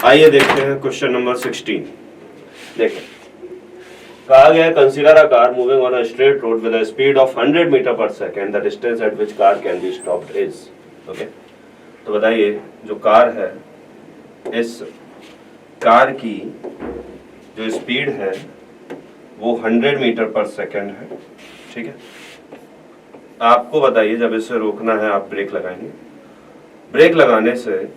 आइए देखते हैं क्वेश्चन नंबर 16। देखें, कहा गया consider a car moving on a straight road with a speed of 100 metre per second, the distance at which car can be stopped is. Okay, तो बताइए जो कार है, इस कार की जो स्पीड है वो 100 मीटर पर सेकेंड है। ठीक है, आपको बताइए जब इसे रोकना है आप ब्रेक लगाएंगे। ब्रेक लगाने से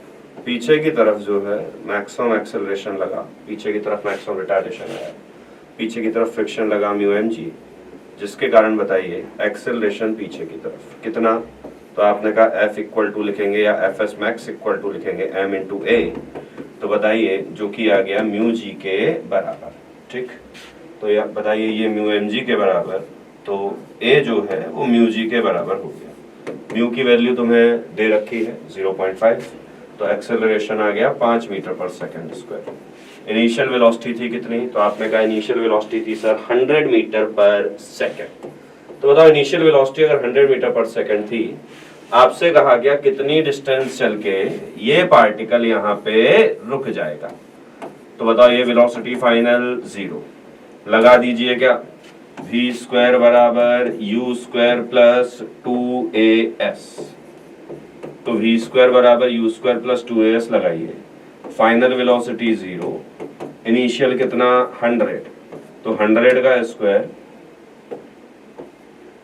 पीछे की तरफ जो है मैक्सिमम एक्सेलरेशन लगा, पीछे की तरफ मैक्सिमम रिटार्डेशन आया, पीछे की तरफ फ्रिक्शन लगा म्यू एम जी, जिसके कारण बताइए एक्सेलरेशन पीछे की तरफ कितना। तो आपने कहा F इक्वल टू लिखेंगे या F S max equal to लिखेंगे m इंटू ए। तो बताइए जो कि आ गया म्यू जी के बराबर। ठीक, तो या बताइए ये म्यू एम जी के बराबर, तो ए जो है वो म्यू जी के बराबर हो गया। म्यू की वैल्यू तुम्हें दे रखी है 0.5, तो एक्सेलरेशन आ गया 5 metre per second square. Initial velocity थी कितनी, तो आपने कहा इनिशियल वेलोसिटी थी सर 100 मीटर पर सेकेंड। तो बताओ इनिशियल वेलोसिटी अगर 100 मीटर पर सेकेंड थी, आपसे कहा गया कितनी डिस्टेंस चल के ये पार्टिकल यहाँ पे रुक जाएगा। तो बताओ ये वेलोसिटी फाइनल 0 लगा दीजिए क्या, v स्क्वायर बराबर u स्क्वायर प्लस 2as। तो v स्क्वायर बराबर u स्क्वायर प्लस 2as लगाइए, फाइनल वेलोसिटी 0, इनिशियल कितना 100, तो 100 का स्क्वायर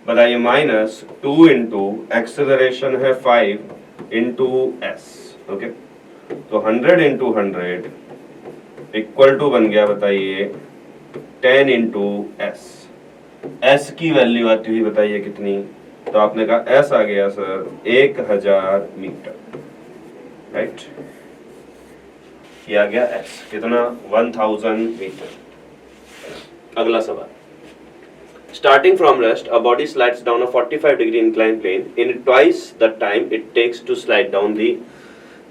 बताइए माइनस 2 इंटू एक्सेलरेशन है 5 इंटू एस। ओके, तो 100 इंटू 100 इक्वल टू बन गया बताइए 10 इंटू एस। एस की वैल्यू आती हुई बताइए कितनी, तो आपने कहा एस आ गया सर 1000 मीटर। राइट, ये आ गया एस कितना 1000 मीटर। अगला सवाल, starting from rest a body slides down a 45 degree incline plane in twice the time it takes to slide down the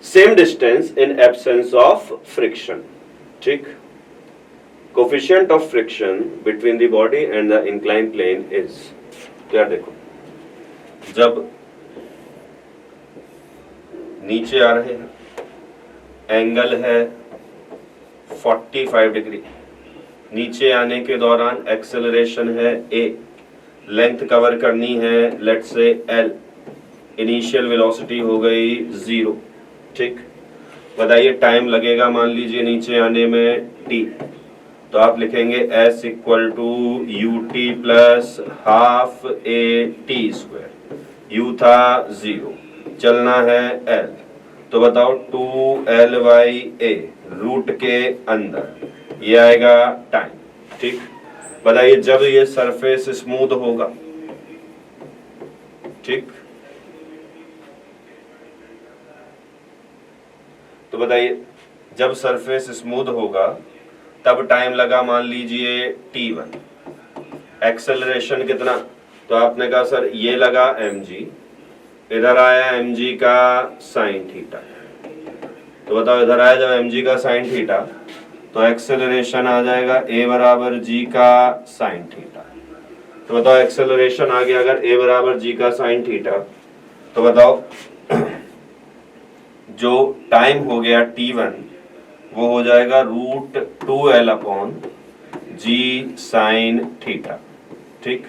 same distance in absence of friction. ठीक, coefficient of friction between the body and the incline plane is. तो यार देखो, जब नीचे आ रहे हैं, angle है 45 degree, नीचे आने के दौरान एक्सेलरेशन है a, लेंथ कवर करनी है let's say l, initial velocity हो गई 0। ठीक, बताइए टाइम लगेगा मान लीजिए नीचे आने में t, तो आप लिखेंगे s equal to u t plus half a t square. u था 0, चलना है l, तो बताओ 2l/a रूट के अंदर, ये आएगा टाइम। ठीक, बताइए जब ये सरफेस स्मूथ होगा, ठीक, तो बताइए जब सरफेस स्मूथ होगा तब टाइम लगा मान लीजिए t1, एक्सेलरेशन कितना, तो आपने कहा सर ये लगा mg, इधर आया mg का साइन थीटा। तो बताओ इधर आया जब mg का साइन थीटा, तो एक्सेलरेशन आ जाएगा a बराबर g का साइन थीटा। तो बताओ एक्सेलरेशन आ गया अगर a बराबर g का साइन थीटा, तो बताओ जो टाइम हो गया t1 वो हो जाएगा √2l/g साइन थीटा। ठीक,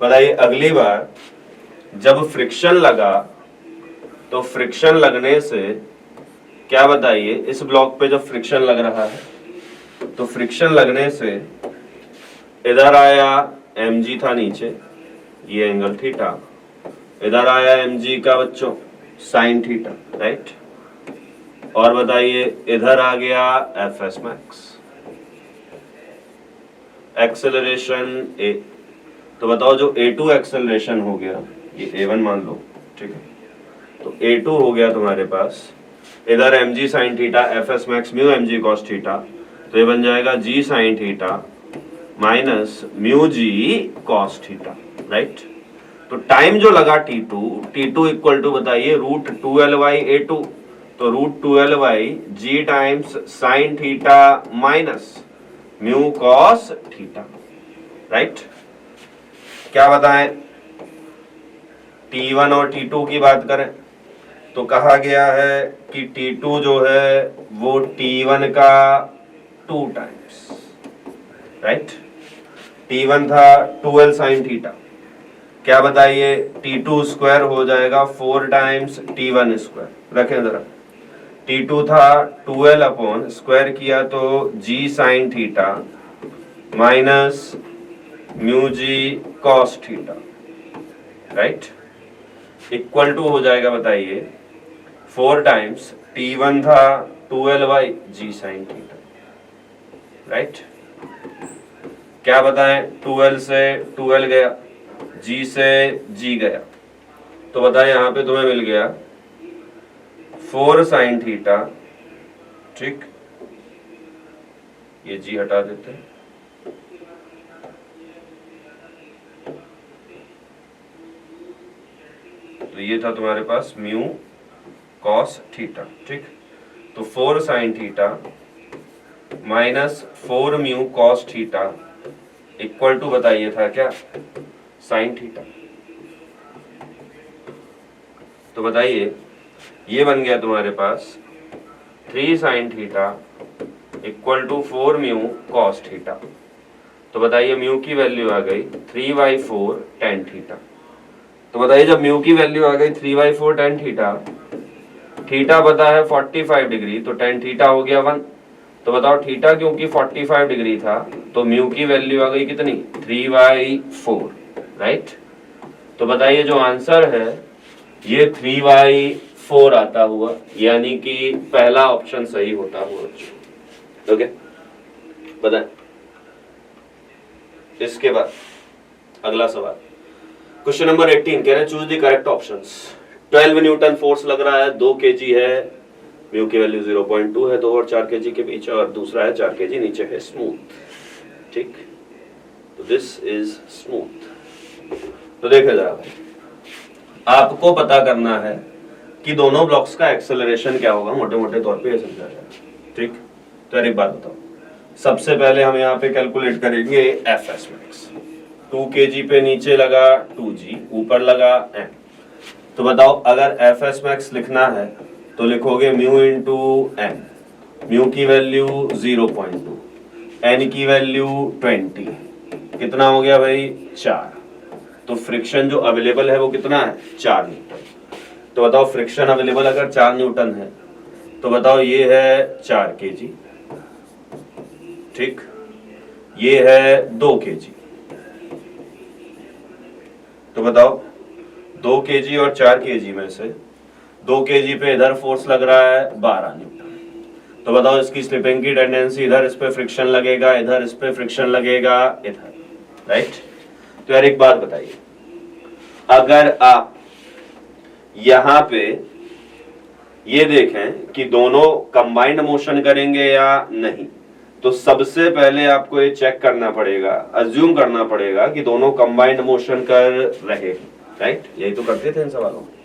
बताइए अगली बार जब फ्रिक्शन लगा, तो फ्रिक्शन लगने से क्या बताइए, इस ब्लॉक पे जब फ्रिक्शन लग रहा है तो फ्रिक्शन लगने से इधर आया mg था नीचे, ये एंगल थीटा, इधर आया mg का बच्चों साइन थीटा। राइट, और बताइए इधर आ गया F S max, acceleration a, तो बताओ जो a2 एक्सेलरेशन हो गया, ये a1 मान लो। ठीक है, तो a2 हो गया तुम्हारे पास, इधर mg sine theta F S max mu mg cos theta, तो ये बन जाएगा g sine theta minus mu g cos theta. Right, तो टाइम जो लगा t2 इक्वल टू बताइए √2l/a2, तो √2l/g times sign theta minus mu cos theta. Right, क्या बताएं, t1 और t2 की बात करें, तो कहा गया है कि T2 जो है वो T1 का 2 टाइम्स, राइट। T1 था 12 साइन थीटा, क्या बताइए, T2 स्क्वायर हो जाएगा 4 टाइम्स T1 स्क्वायर। रखें जरा, T2 था 12 अपॉन स्क्वायर किया तो G sine theta minus mu g cos theta, right, equal to हो जाएगा बताइए 4 टाइम्स T1 था 12 by G sine theta, right. क्या बताएं, 12 से 12 गया, G से G गया, तो बताएं यहां पे तुम्हें मिल गया 4 साइन थीटा, ठीक, ये G हटा देते हैं, तो ये था तुम्हारे पास म्यू कॉस थीटा, ठीक। तो 4 sine theta minus 4 mu cos theta equal to बताइए था क्या, साइन थीटा। तो बताइए ये बन गया तुम्हारे पास 3 sine theta equal to 4 mu cos theta. तो बताइए म्यू की वैल्यू आ गई 3/4 tan थीटा। तो बताइए जब म्यू की वैल्यू आ गई 3/4 tan थीटा, थीटा पता है 45 डिग्री, तो tan थीटा हो गया 1। तो बताओ थीटा क्योंकि 45 डिग्री था तो म्यू की वैल्यू आ गई कितनी, 3/4, राइट। तो बताइए जो आंसर है ये 3/4 आता हुआ, यानी कि पहला ऑप्शन सही होता हुआ। ओके, बताएं। इसके बाद अगला सवाल, क्वेश्चन नंबर 18 कह रहे हैं choose the correct options. 12 Newton force लग रहा है, 2 kg है, म्यू की वैल्यू 0.2 है 2 और 4 kg के बीच, और दूसरा है 4 kg नीचे है स्मूथ, ठीक। तो दिस इज स्मूथ। तो देखा जरा भाई, आपको पता करना है कि दोनों ब्लॉक्स का एक्सेलरेशन क्या होगा, मोटे मोटे तौर पे ये समझा जाएगा, ठीक। तो यार एक बात बताओ, सबसे पहले हम यहाँ पे कैलकुलेट करेंगे एफएस मैक्स। 2 kg पे नीचे लगा 2g, ऊपर लगा m। तो बताओ अगर एफएस मैक्स लिखना है तो लिखोगे म्यू इंटू एन, म्यू की वैल्यू 0.2, एन की वैल्यू 20, कितना हो गया भाई 4। तो फ्रिक्शन जो अवेलेबल है वो कितना है, 4 न्यूटन। तो बताओ फ्रिक्शन अवेलेबल अगर 4 न्यूटन है तो बताओ ये है 4 kg, ठीक, ये है 2 kg। तो बताओ 2 kg और 4 kg में से 2 kg पे इधर फोर्स लग रहा है 12 न्यूटन। तो बताओ इसकी स्लिपिंग की टेंडेंसी, इधर इस पे फ्रिक्शन लगेगा, इधर इस पे फ्रिक्शन लगेगा, इधर, राइट। तो यार एक बात बताइए, अगर आप यहां पे ये देखें कि दोनों कंबाइंड मोशन करेंगे या नहीं, तो सबसे पहले आपको ये चेक करना पड़ेगा, अज्यूम करना पड़ेगा कि दोनों कंबाइंड मोशन कर रहे हैं, राइट। यही तो करते थे इन सवालों में।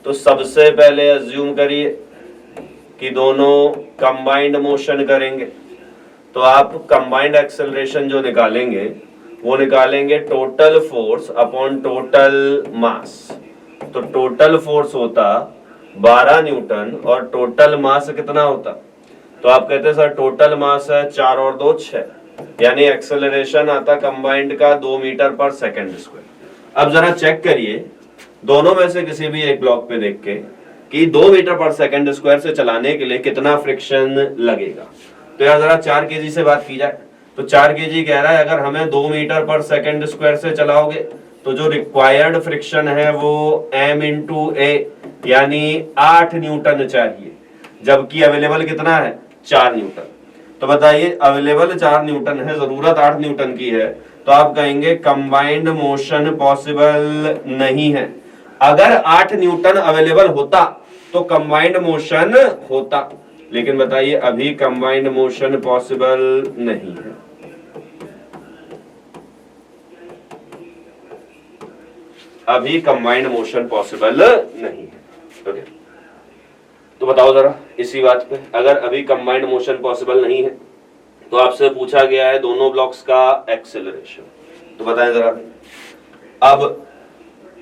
तो सबसे पहले अज्यूम करिए कि दोनों कंबाइंड मोशन करेंगे, तो आप कंबाइंड एक्सेलरेशन जो निकालेंगे वो निकालेंगे टोटल फोर्स अपॉन टोटल मास। तो टोटल फोर्स होता 12 न्यूटन और टोटल मास कितना होता, तो आप कहते हैं सर टोटल मास है 4 और 2 6, यानी एक्सेलरेशन आता कंबाइंड का 2 मीटर पर सेकंड स्क्वायर। अब जरा चेक करिए दोनों में से किसी भी एक ब्लॉक पे देख के कि 2 मीटर पर सेकंड स्क्वायर से चलाने के लिए कितना फ्रिक्शन लगेगा। तो यार जरा 4 kg से बात की जाए, तो 4 kg कह रहा है अगर हमें 2 मीटर पर सेकंड स्क्वायर से चलाओगे तो जो रिक्वायर्ड फ्रिक्शन है वो m इंटू ए यानी 8 न्यूटन चाहिए, जबकि अवेलेबल कितना है 4 न्यूटन। तो बताइए अवेलेबल 4 न्यूटन है, जरूरत 8 न्यूटन की है, तो आप कहेंगे कंबाइंड मोशन पॉसिबल नहीं है। अगर 8 न्यूटन अवेलेबल होता तो कंबाइंड मोशन होता, लेकिन बताइए अभी कंबाइंड मोशन पॉसिबल नहीं है। अभी कंबाइंड मोशन पॉसिबल नहीं है। ओके, तो बताओ जरा इसी बात पे, अगर अभी कंबाइंड मोशन पॉसिबल नहीं है तो आपसे पूछा गया है दोनों ब्लॉक्स का एक्सेलरेशन। तो बताएं जरा, अब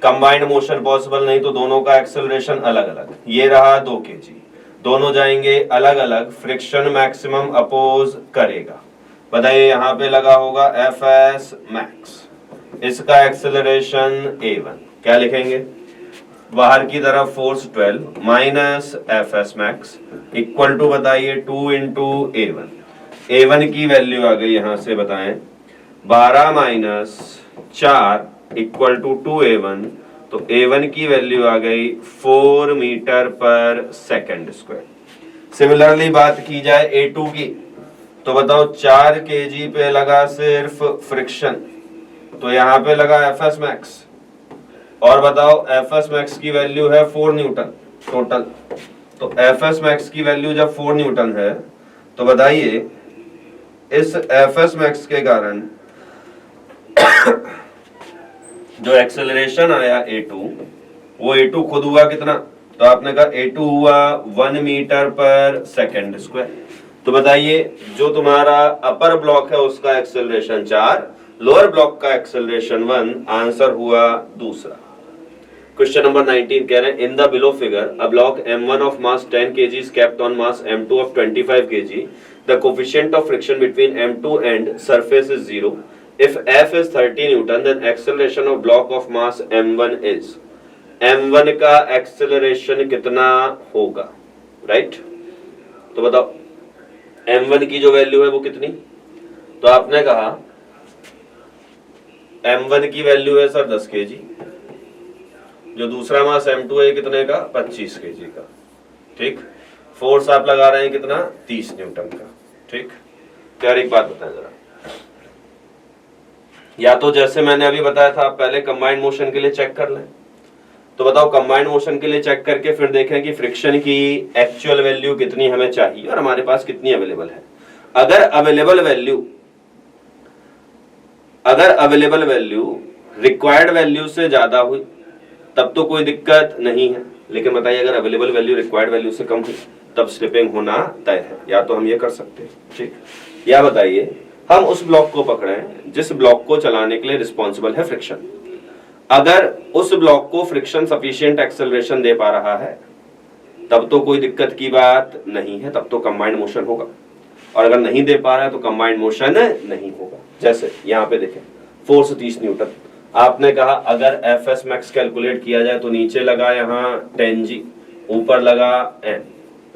कंबाइंड मोशन पॉसिबल नहीं तो दोनों का एक्सेलरेशन अलग अलग, ये रहा 2 kg, दोनों जाएंगे अलग अलग, फ्रिक्शन मैक्सिमम अपोज करेगा। बताइए यहाँ पे लगा होगा Fs मैक्स, इसका एक्सेलरेशन a1, क्या लिखेंगे, बाहर की तरफ force 12 minus Fs max equal to बताइए 2 इंटू a1, a1 की वैल्यू आ गई यहां से बताएं 12 माइनस 4 इक्वल टू 2a1, तो a1 की वैल्यू आ गई 4 मीटर पर सेकंड स्क्वायर। सिमिलरली बात की जाए a2 की, तो बताओ 4 kg पे लगा सिर्फ फ्रिक्शन, तो यहाँ पे लगा Fs मैक्स, और बताओ Fs मैक्स की वैल्यू है 4 न्यूटन टोटल, तो Fs मैक्स की वैल्यू जब 4 न्यूटन है तो बताइए इस Fs मैक्स के कारण जो एक्सेलरेशन आया a2, वो a2 खुद हुआ कितना, तो आपने कहा a2 हुआ 1 मीटर पर सेकंड स्क्वायर। तो बताइए जो तुम्हारा अपर ब्लॉक है उसका एक्सेलरेशन 4, लोअर ब्लॉक का एक्सेलरेशन 1, आंसर हुआ दूसरा। क्वेश्चन नंबर 19 कह रहे हैं in the below figure a block m1 of mass 10 kg is kept on mass m2 of 25 kg. The coefficient of friction between m2 and surface is 0. If F is 30 Newton, then acceleration of block of mass m1 is. m1 का acceleration कितना होगा, right? तो बताओ m1 की जो value है वो कितनी, तो आपने कहा m1 की वैल्यू है सर 10 kg, जो दूसरा मास m2 है कितने का, 25 kg का, ठीक। फोर्स आप लगा रहे हैं कितना, 30 न्यूटन का, ठीक। तो यार एक बात बताएं जरा, या तो जैसे मैंने अभी बताया था आप पहले कंबाइंड मोशन के लिए चेक कर लें, तो बताओ कंबाइंड मोशन के लिए चेक करके फिर देखें कि फ्रिक्शन की एक्चुअल वैल्यू कितनी हमें चाहिए और हमारे पास कितनी अवेलेबल है। अगर अवेलेबल वैल्यू रिक्वायर्ड वैल्यू से ज्यादा हुई तब तो कोई दिक्कत नहीं है, लेकिन बताइए अगर अवेलेबल वैल्यू रिक्वायर्ड वैल्यू से कम हुई तब स्लिपिंग होना तय है। या तो हम ये कर सकते हैं, ठीक, या बताइए हम उस ब्लॉक को पकड़ें जिस ब्लॉक को चलाने के लिए रिस्पॉन्सिबल है फ्रिक्शन। अगर उस ब्लॉक को फ्रिक्शन सफिशिएंट एक्सेलरेशन दे पा रहा है तब तो कोई दिक्कत की बात नहीं है, तब तो कंबाइंड मोशन होगा, और अगर नहीं दे पा रहा है तो कंबाइंड मोशन नहीं होगा। जैसे यहाँ पे देखें फोर्स 30 न्यूटन, आपने कहा अगर Fs मैक्स कैलकुलेट किया जाए तो नीचे लगा यहाँ 10G, ऊपर लगा n,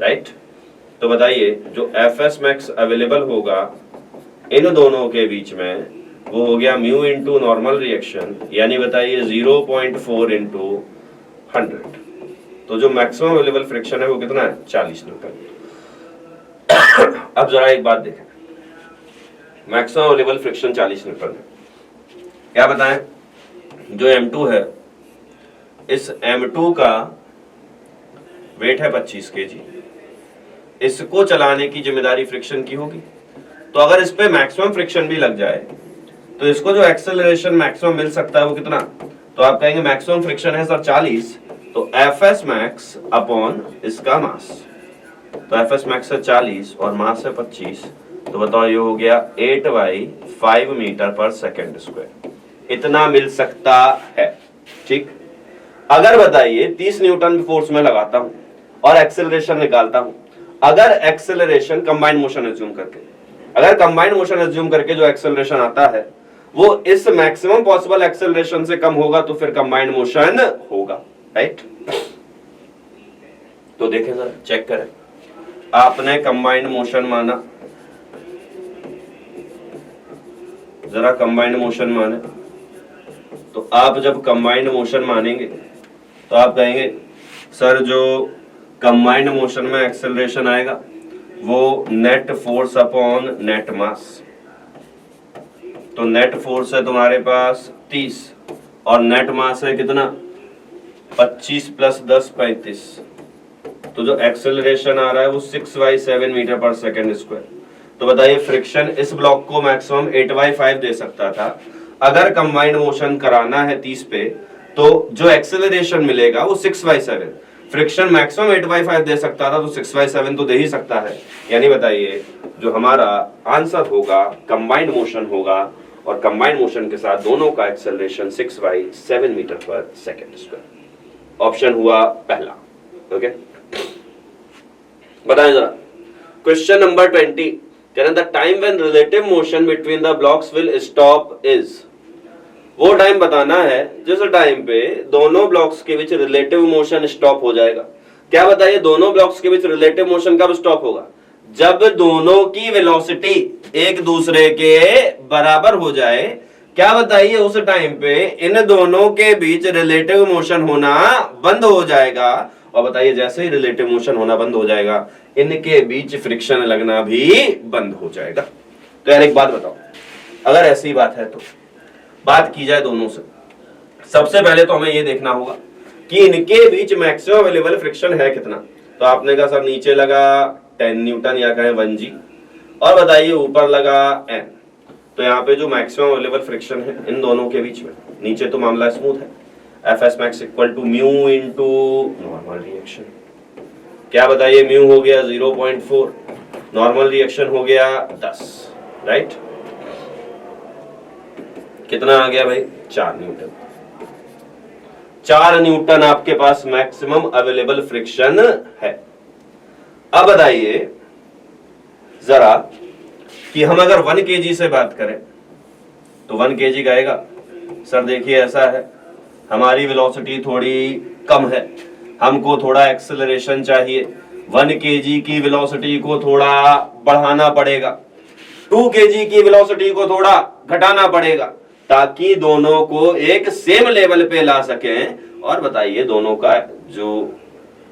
राइट। तो बताइए जो Fs मैक्स अवेलेबल होगा इन दोनों के बीच में वो हो गया म्यू इंटू नॉर्मल रिएक्शन, यानी बताइए 0.4 इंटू 100। तो जो मैक्सिमम अवेलेबल फ्रिक्शन है वो कितना है, 40 न्यूटन। अब जरा एक बात देखें, मैक्सिमम अवेलेबल फ्रिक्शन 40 न्यूटन है, क्या बताएं, जो m2 है इस m2 का वेट है 25 kg, इसको चलाने की जिम्मेदारी फ्रिक्शन की होगी। तो अगर इस पे मैक्सिमम फ्रिक्शन भी लग जाए तो इसको जो एक्सेलरेशन मैक्सिमम मिल सकता है वो कितना, तो आप कहेंगे मैक्सिमम फ्रिक्शन है सर 40, तो Fs मैक्स अपॉन इसका मास, तो Fs मैक्स है 40 और मास है 25, तो बताओ ये हो गया 8/5 मीटर पर सेकंड स्क्वायर, इतना मिल सकता है, ठीक। अगर बताइए 30 न्यूटन फोर्स में लगाता हूं और एक्सेलरेशन निकालता हूं, अगर एक्सेलरेशन कंबाइंड मोशन एज्यूम करके, अगर कंबाइंड मोशन एज्यूम करके जो एक्सेलरेशन आता है वो इस मैक्सिमम पॉसिबल एक्सेलरेशन से कम होगा तो फिर कंबाइंड मोशन होगा, राइट। तो देखें जरा, चेक करें, आपने कंबाइंड मोशन माना, जरा कंबाइंड मोशन माने, तो आप जब कंबाइंड मोशन मानेंगे तो आप कहेंगे सर जो कंबाइंड मोशन में एक्सेलरेशन आएगा वो नेट फोर्स अपॉन नेट मास, तो नेट फोर्स है तुम्हारे पास 30 और नेट मास है कितना 25 प्लस 10 35, तो जो एक्सेलरेशन आ रहा है वो 6/7 मीटर पर सेकंड स्क्वायर। तो बताइए फ्रिक्शन इस ब्लॉक को मैक्सिमम 8/5 दे सकता था, अगर कंबाइंड मोशन कराना है 30 पे तो जो एक्सेलरेशन मिलेगा वो 6/7, फ्रिक्शन मैक्सिमम 8/5 दे सकता था तो 6/7 तो दे ही सकता है, यानी बताइए जो हमारा आंसर होगा कंबाइंड मोशन होगा और कंबाइंड मोशन के साथ दोनों का acceleration 6/7 metre per second square. Option हुआ पहला। ओके, बताएं जरा। क्वेश्चन नंबर 20, कहना the time when relative motion between the blocks will stop is. वो टाइम बताना है जिस टाइम पे दोनों ब्लॉक्स के बीच रिलेटिव मोशन स्टॉप हो जाएगा। क्या बताइए, दोनों ब्लॉक्स के बीच रिलेटिव मोशन कब स्टॉप होगा? जब दोनों की वेलोसिटी एक दूसरे के बराबर हो जाए। क्या बताइए, उस टाइम पे इन दोनों के बीच रिलेटिव मोशन होना बंद हो जाएगा। और बताइए, जैसे ही रिलेटिव मोशन होना बंद हो जाएगा, इनके बीच फ्रिक्शन लगना भी बंद हो जाएगा। तो यार एक बात बताओ, अगर ऐसी बात है तो बात की जाए दोनों से। सबसे पहले तो हमें यह देखना होगा कि इनके बीच मैक्सिमम अवेलेबल फ्रिक्शन है कितना। तो आपने कहा सर नीचे लगा 10 न्यूटन या कहें 1G, और बताइए ऊपर लगा N। तो यहाँ पे जो मैक्सिमम अवेलेबल फ्रिक्शन है इन दोनों के बीच में, नीचे तो मामला स्मूथ है, Fs max equal to mu into normal reaction. क्या बताइए, म्यू हो गया 0.4, नॉर्मल रिएक्शन हो गया 10, राइट। कितना आ गया भाई? 4 न्यूटन। 4 न्यूटन आपके पास मैक्सिमम अवेलेबल फ्रिक्शन है। अब बताइए जरा कि हम अगर 1 kg से बात करें तो 1 kg का आएगा। सर देखिए ऐसा है, हमारी वेलोसिटी थोड़ी कम है, हमको थोड़ा एक्सेलरेशन चाहिए, 1 kg की वेलोसिटी को थोड़ा बढ़ाना पड़ेगा, 2 kg की वेलोसिटी को थोड़ा घटाना पड़ेगा, ताकि दोनों को एक सेम लेवल पे ला सकें और बताइए दोनों का जो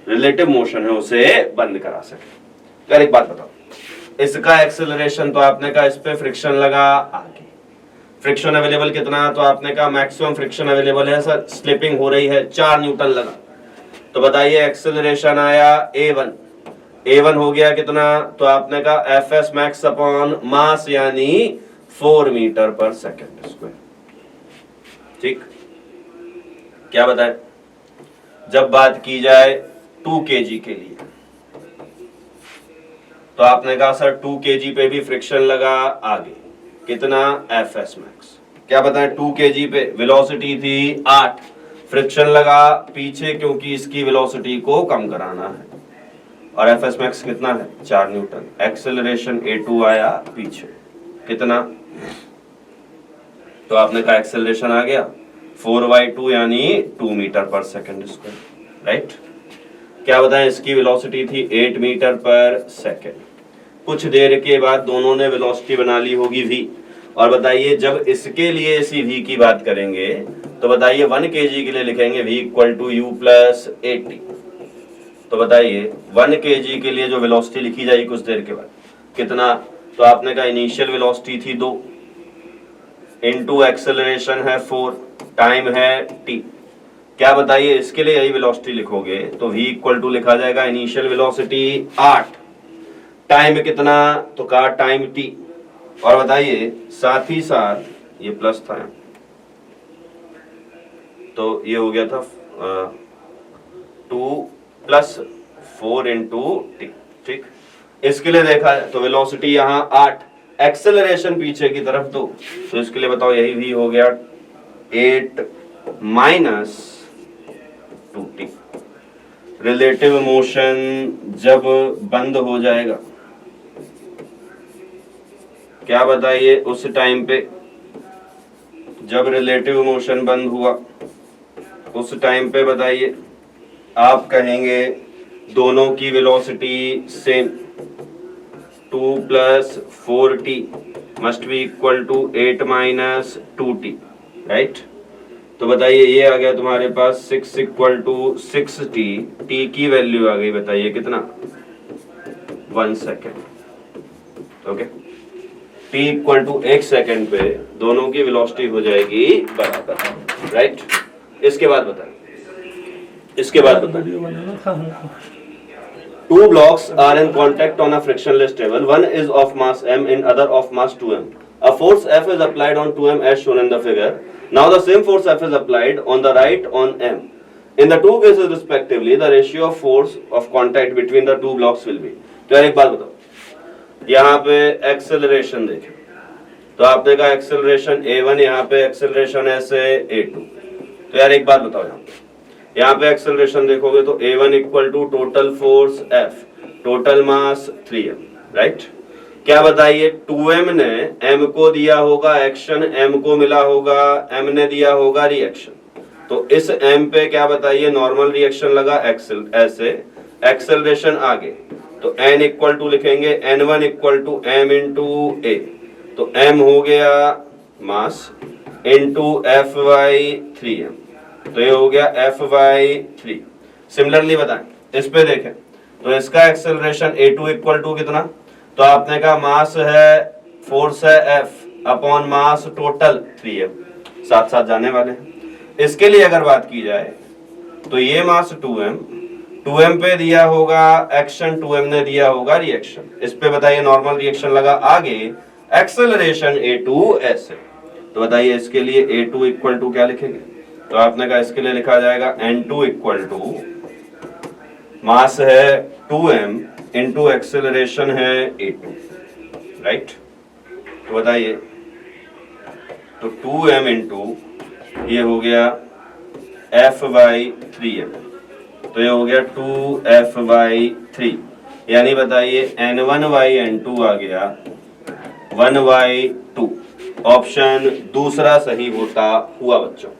रिलेटिव मोशन है उसे बंद करा सके। यार एक बात बताओ, इसका एक्सेलरेशन तो आपने कहा इस पे फ्रिक्शन लगा आगे, फ्रिक्शन अवेलेबल कितना? तो आपने कहा मैक्सिमम फ्रिक्शन अवेलेबल है सर, स्लिपिंग हो रही है, 4 न्यूटन लगा। तो बताइए एक्सेलरेशन आया A1, A1 हो गया कितना? तो आपने कहा Fs मैक्स अपॉन मास यानी 4 मीटर पर सेकेंड स्क्वायर। ठीक, क्या बताए? जब बात की जाए 2 kg के लिए तो आपने कहा सर 2 kg पे भी फ्रिक्शन लगा आगे, कितना? Fs max. क्या बताएं, 2 kg पे वेलोसिटी थी 8, फ्रिक्शन लगा पीछे क्योंकि इसकी वेलोसिटी को कम कराना है, और Fs मैक्स कितना है? 4 न्यूटन। एक्सेलरेशन A2 आया पीछे, कितना? तो आपने कहा एक्सेलरेशन आ गया 4/2 यानी 2 metre per second square, right. क्या बताएं, इसकी वेलोसिटी थी 8 मीटर पर सेकेंड। कुछ देर के बाद दोनों ने वेलोसिटी बना ली होगी v, और बताइए जब इसके लिए इसी v की बात करेंगे तो बताइए 1 kg के लिए लिखेंगे v equal to u plus 80। तो बताइए 1 kg के लिए जो वेलोसिटी लिखी जाएगी कुछ देर के बाद कितना? तो आपने कहा इनिशियल वेलोसिटी थी 2 इनटू एक्सेलरेशन है 4, टाइम है t। क्या बताइए, इसके लिए यही वेलोसिटी लिखोगे तो v इक्वल टू लिखा जाएगा इनिशियल वेलोसिटी 8, टाइम कितना? तो कहा टाइम t, और बताइए साथ ही साथ ये प्लस था तो ये हो गया था 2 + 4 इंटू टी। ठीक, इसके लिए देखा है तो वेलोसिटी यहाँ 8, एक्सेलरेशन पीछे की तरफ 2, तो इसके लिए बताओ यही भी हो गया 8 - 2t। रिलेटिव मोशन जब बंद हो जाएगा, क्या बताइए उस टाइम पे जब रिलेटिव मोशन बंद हुआ उस टाइम पे बताइए आप कहेंगे दोनों की velocity same, 2 + 4t must be equal to 8 - 2t, right. तो बताइए ये आ गया तुम्हारे पास 6 = 6t, t की वैल्यू आ गई बताइए कितना? 1 सेकेंड। ओके, t = 1 सेकेंड पे दोनों की वेलोसिटी हो जाएगी बराबर, राइट। इसके बाद बताएं, Two blocks are in contact on a frictionless table. One is of mass m and other of mass 2m. A force F is applied on 2m as shown in the figure. Now the same force F is applied on the right on m. In the two cases respectively, the ratio of force of contact between the two blocks will be. तो यार एक बात बताओ, यहाँ पे acceleration देखें, तो आपने कहा एक्सेलरेशन a1, यहाँ पे एक्सेलरेशन ऐसे a2। तो यार एक बात बताओ, यहाँ पे एक्सेलरेशन देखोगे तो a1 equal to total force F, total mass 3m, right. क्या बताइए, 2m ने m को दिया होगा एक्शन, m को मिला होगा, m ने दिया होगा रिएक्शन। तो इस m पे क्या बताइए नॉर्मल रिएक्शन लगा ऐसे, एक्सेलरेशन आगे, तो n इक्वल टू लिखेंगे n1 equal to m into a। तो m हो गया mass into F Y 3m, तो ये हो गया एफ वाई 3। सिमिलरली बताएं, इस पे देखें तो इसका एक्सेलरेशन a2 इक्वल टू कितना, तो आपने कहा मास है, फोर्स है f upon mass total 3m, साथ साथ जाने वाले हैं। इसके लिए अगर बात की जाए तो ये मास 2m पे दिया होगा एक्शन, 2m ने दिया होगा रिएक्शन। इस पे बताइए नॉर्मल रिएक्शन लगा आगे, एक्सेलरेशन a2 ऐसे। तो बताइए इसके लिए a2 इक्वल टू क्या लिखेंगे, तो आपने कहा इसके लिए लिखा जाएगा n2 इक्वल टू मास है 2m इंटू एक्सेलरेशन है a2, राइट। तो बताइए, तो 2m इंटू ये हो गया एफ वाई 3m, तो ये हो गया 2f वाई 3, यानी बताइए n1/n2 आ गया 1/2। ऑप्शन दूसरा सही होता हुआ बच्चों।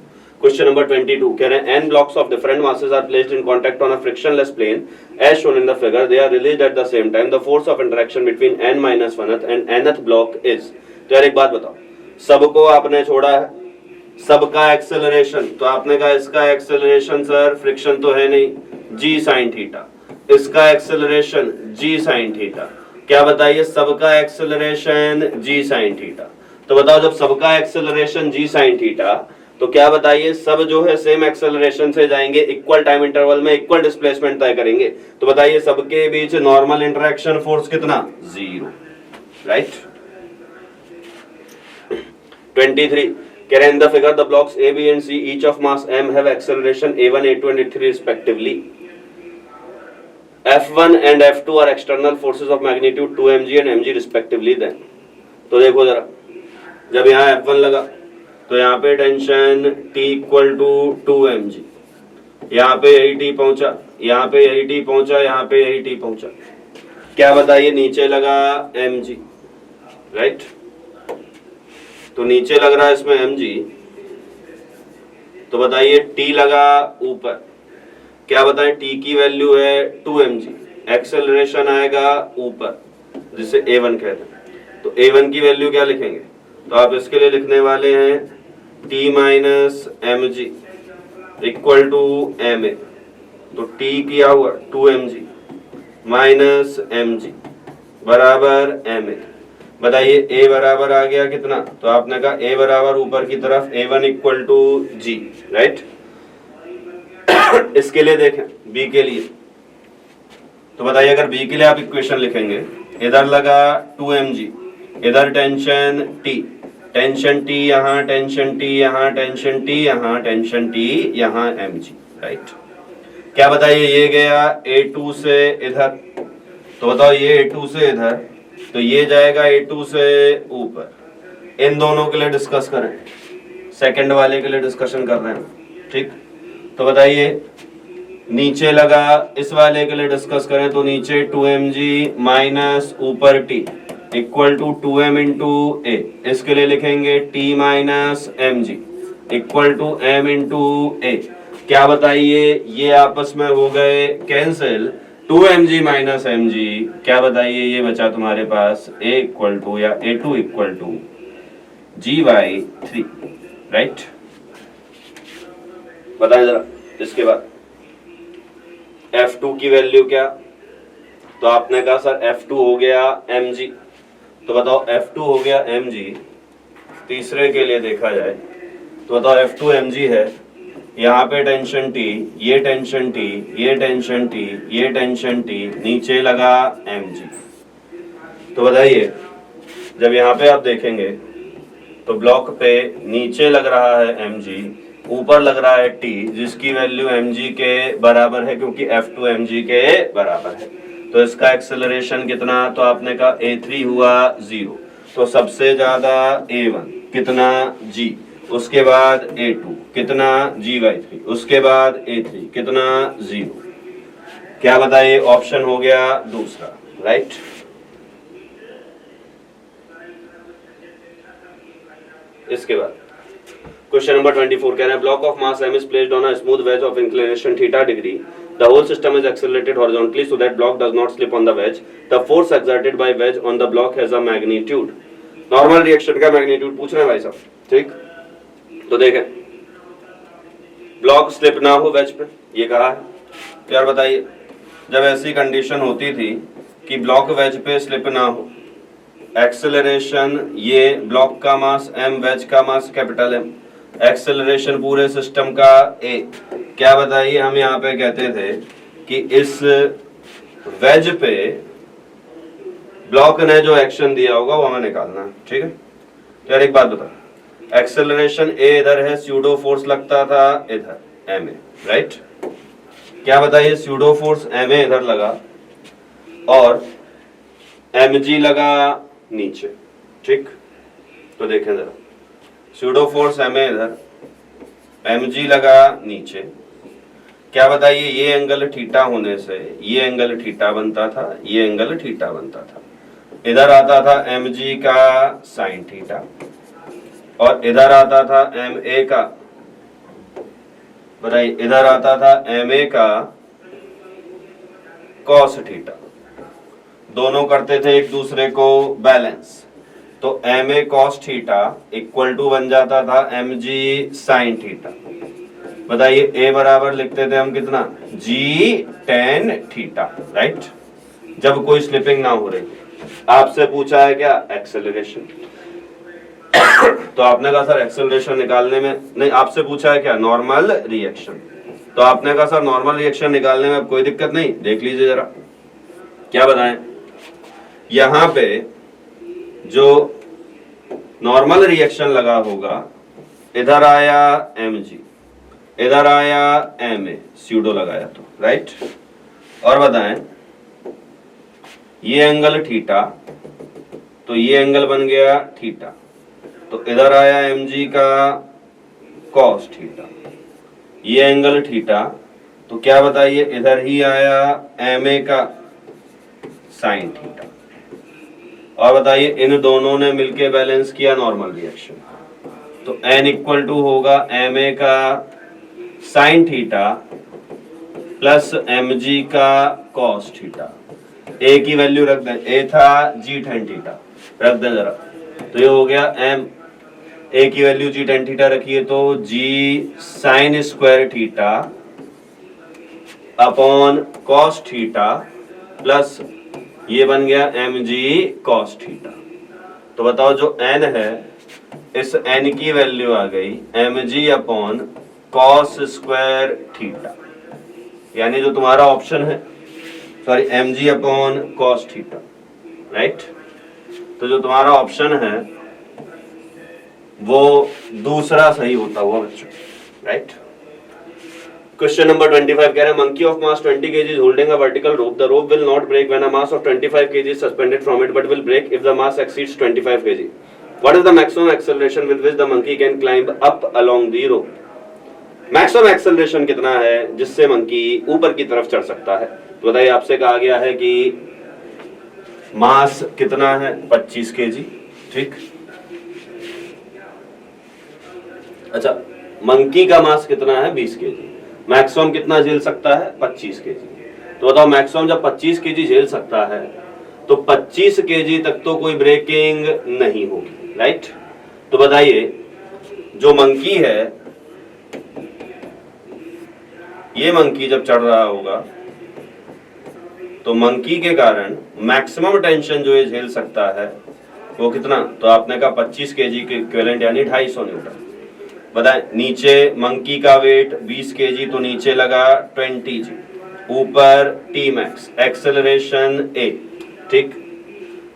क्वेश्चन नंबर 22 कह रहे हैं n blocks of different masses are placed in contact on a frictionless plane as shown in the figure. They are released at the same time. The force of interaction between n minus 1th and nth block is। तो यार एक बात बताओ, सबको आपने छोड़ा है, सबका एक्सेलरेशन, तो आपने कहा इसका एक्सेलरेशन सर फ्रिक्शन तो है नहीं, g sin थीटा, इसका एक्सेलरेशन g sin थीटा। क्या बताइए, सबका एक्सेलरेशन g sin थीटा। तो बताओ जब सबका एक्सेलरेशन g sin थीटा, तो क्या बताइए सब जो है सेम एक्सेलरेशन से जाएंगे, इक्वल टाइम इंटरवल में इक्वल डिस्प्लेसमेंट तय करेंगे। तो बताइए सबके बीच नॉर्मल इंटरेक्शन फोर्स कितना, 0, राइट। 23 कह रहे हैं in the figure the blocks A, B and C each of mass m have acceleration a1, a2 and a3 respectively. F1 and F2 are external forces of magnitude 2mg and mg respectively then। तो देखो जरा, जब यहाँ F1 लगा तो यहाँ पे tension T equal to 2mg, यहाँ पे यही T पहुंचा, यहाँ पे यही T पहुंचा, यहाँ पे यही T पहुंचा। क्या बताइए, नीचे लगा mg, राइट। तो नीचे लग रहा है इसमें mg, तो बताइए T लगा ऊपर, क्या बताएं T की वैल्यू है 2mg, एक्सेलरेशन आएगा ऊपर जिसे a1 कहते हैं। तो a1 की वैल्यू क्या लिखेंगे, तो आप इसके लिए लिखने वाले हैं T minus mg equal to ma। तो T किया हुआ 2mg माइनस mg बराबर ma। बताइए a बराबर आ गया कितना, तो आपने कहा a बराबर ऊपर की तरफ a1 equal to g, right. इसके लिए देखें b के लिए, तो बताइए अगर b के लिए आप इक्वेशन लिखेंगे, इधर लगा 2mg, इधर टेंशन T, टेंशन T यहाँ, टेंशन T यहाँ, टेंशन T यहाँ, टेंशन T यहाँ mg, राइट। क्या बताइए, ये गया A2 से इधर, तो बताओ ये A2 से इधर, तो ये जाएगा A2 से ऊपर। इन दोनों के लिए डिस्कस करें, सेकंड वाले के लिए डिस्कशन कर रहे हैं, ठीक। तो बताइए नीचे लगा, इस वाले के लिए डिस्कस करें तो नीचे 2mg माइनस ऊपर T equal to 2m into a. इसके लिए लिखेंगे T minus mg equal to m into a. क्या बताइए, ये आपस में हो गए कैंसिल, 2mg माइनस mg, क्या बताइए ये बचा तुम्हारे पास a इक्वल टू या a2 equal to g/3, right. बताएं जरा इसके बाद F2 की वैल्यू क्या, तो आपने कहा सर F2 हो गया mg, तो बताओ F2 हो गया mg। तीसरे के लिए देखा जाए तो बताओ F2 mg है, यहाँ पे टेंशन T, ये टेंशन T, ये टेंशन T, ये टेंशन T, नीचे लगा mg। तो बताइए जब यहाँ पे आप देखेंगे तो ब्लॉक पे नीचे लग रहा है mg, ऊपर लग रहा है T जिसकी वैल्यू mg के बराबर है क्योंकि F2 mg के बराबर है। तो इसका एक्सेलरेशन कितना, तो आपने कहा a3 हुआ 0। तो सबसे ज्यादा A1 कितना G, उसके बाद A2 कितना G/3, उसके बाद A3 कितना 0। क्या बताइए, ऑप्शन हो गया दूसरा, राइट। इसके बाद क्वेश्चन नंबर 24 कह रहे हैं block of mass m is placed on a smooth wedge of inclination theta degree. The whole system is accelerated horizontally so that block does not slip on the wedge. The force exerted by wedge on the block has a magnitude. Normal reaction का magnitude पूछ रहे हैं भाई साहब, ठीक। तो देखें, block slip ना हो वेज पे, ये कहा है। यार बताइए, जब ऐसी कंडीशन होती थी कि ब्लॉक वेज पे स्लिप ना हो, एक्सेलरेशन ये ब्लॉक का मास m, वेज का मास कैपिटल M, एक्सेलरेशन पूरे सिस्टम का a। क्या बताइए, हम यहाँ पे कहते थे कि इस वेज पे ब्लॉक ने जो एक्शन दिया होगा वो हमें निकालना है, ठीक है। तो यार एक बात बता, एक्सेलरेशन a इधर है, स्यूडो फोर्स लगता था इधर ma, राइट। क्या बताइए, स्यूडो फोर्स ma इधर लगा और mg लगा नीचे, ठीक। तो देखें जरा, स्यूडो फोर्स ma इधर, mg लगा नीचे। क्या बताइए, ये एंगल थीटा होने से ये एंगल थीटा बनता था, ये एंगल थीटा बनता था। इधर आता था mg का साइन थीटा और इधर आता था ma का, बताइए, इधर आता था ma का कॉस थीटा। दोनों करते थे एक दूसरे को बैलेंस, तो ma cos theta equal to बन जाता था mg sin थीटा। बताइए, a बराबर लिखते थे हम कितना, g tan थीटा, राइट। जब कोई स्लिपिंग ना हो रही, आपसे पूछा है क्या, एक्सेलरेशन। तो आपने कहा सर एक्सेलरेशन निकालने में नहीं, आपसे पूछा है क्या, नॉर्मल रिएक्शन। तो आपने कहा सर नॉर्मल रिएक्शन निकालने में कोई दिक्कत नहीं। देख लीजिए जरा, क्या बताएं, यहां पे जो नॉर्मल रिएक्शन लगा होगा, इधर आया mg, इधर आया ma, स्यूडो लगाया तो, राइट। और बताएं, ये एंगल थीटा, तो ये एंगल बन गया थीटा, तो इधर आया mg का cos थीटा, ये एंगल थीटा, तो क्या बताइए, इधर ही आया ma का sin थीटा। और बताइए, इन दोनों ने मिलके बैलेंस किया नॉर्मल रिएक्शन, तो n इक्वल टू होगा ma का साइन थीटा प्लस mg का cos थीटा। a की वैल्यू रख दें, a था g tan थीटा, रख दें जरा, तो ये हो गया m, a की वैल्यू g tan थीटा रखिए तो g sin square theta upon cos theta plus ये बन गया mg cos थीटा। तो बताओ, जो n है, इस n की वैल्यू आ गई mg upon cos square theta, यानी जो तुम्हारा ऑप्शन है, sorry, mg upon cos theta, right. तो जो तुम्हारा ऑप्शन है वो दूसरा सही होता हुआ बच्चों, राइट। क्वेश्चन नंबर 25 कह रहे हैं monkey of mass 20 kg is holding a vertical rope. The rope will not break when a mass of 25 kg is suspended from it, but will break if the mass exceeds 25 kg. What is the maximum acceleration with which the monkey can climb up along the rope? Maximum acceleration कितना है जिससे monkey ऊपर की तरफ चढ़ सकता है? तो बताइए, आपसे कहा गया है कि मास कितना है, 25 kg, ठीक। अच्छा, मंकी का मास कितना है, 20 kg। मैक्सिमम कितना झेल सकता है, 25 kg। तो बताओ, मैक्सिमम जब 25 kg झेल सकता है तो 25 kg तक तो कोई ब्रेकिंग नहीं होगी, राइट। तो बताइए, जो मंकी है, ये मंकी जब चढ़ रहा होगा तो मंकी के कारण मैक्सिमम टेंशन जो ये झेल सकता है वो कितना, तो आपने कहा 25 kg के इक्विवेलेंट यानी 250 न्यूटन। बताएं, नीचे मंकी का वेट 20 kg, तो नीचे लगा 20 g, ऊपर टी मैक्स, एक्सेलरेशन a, ठीक।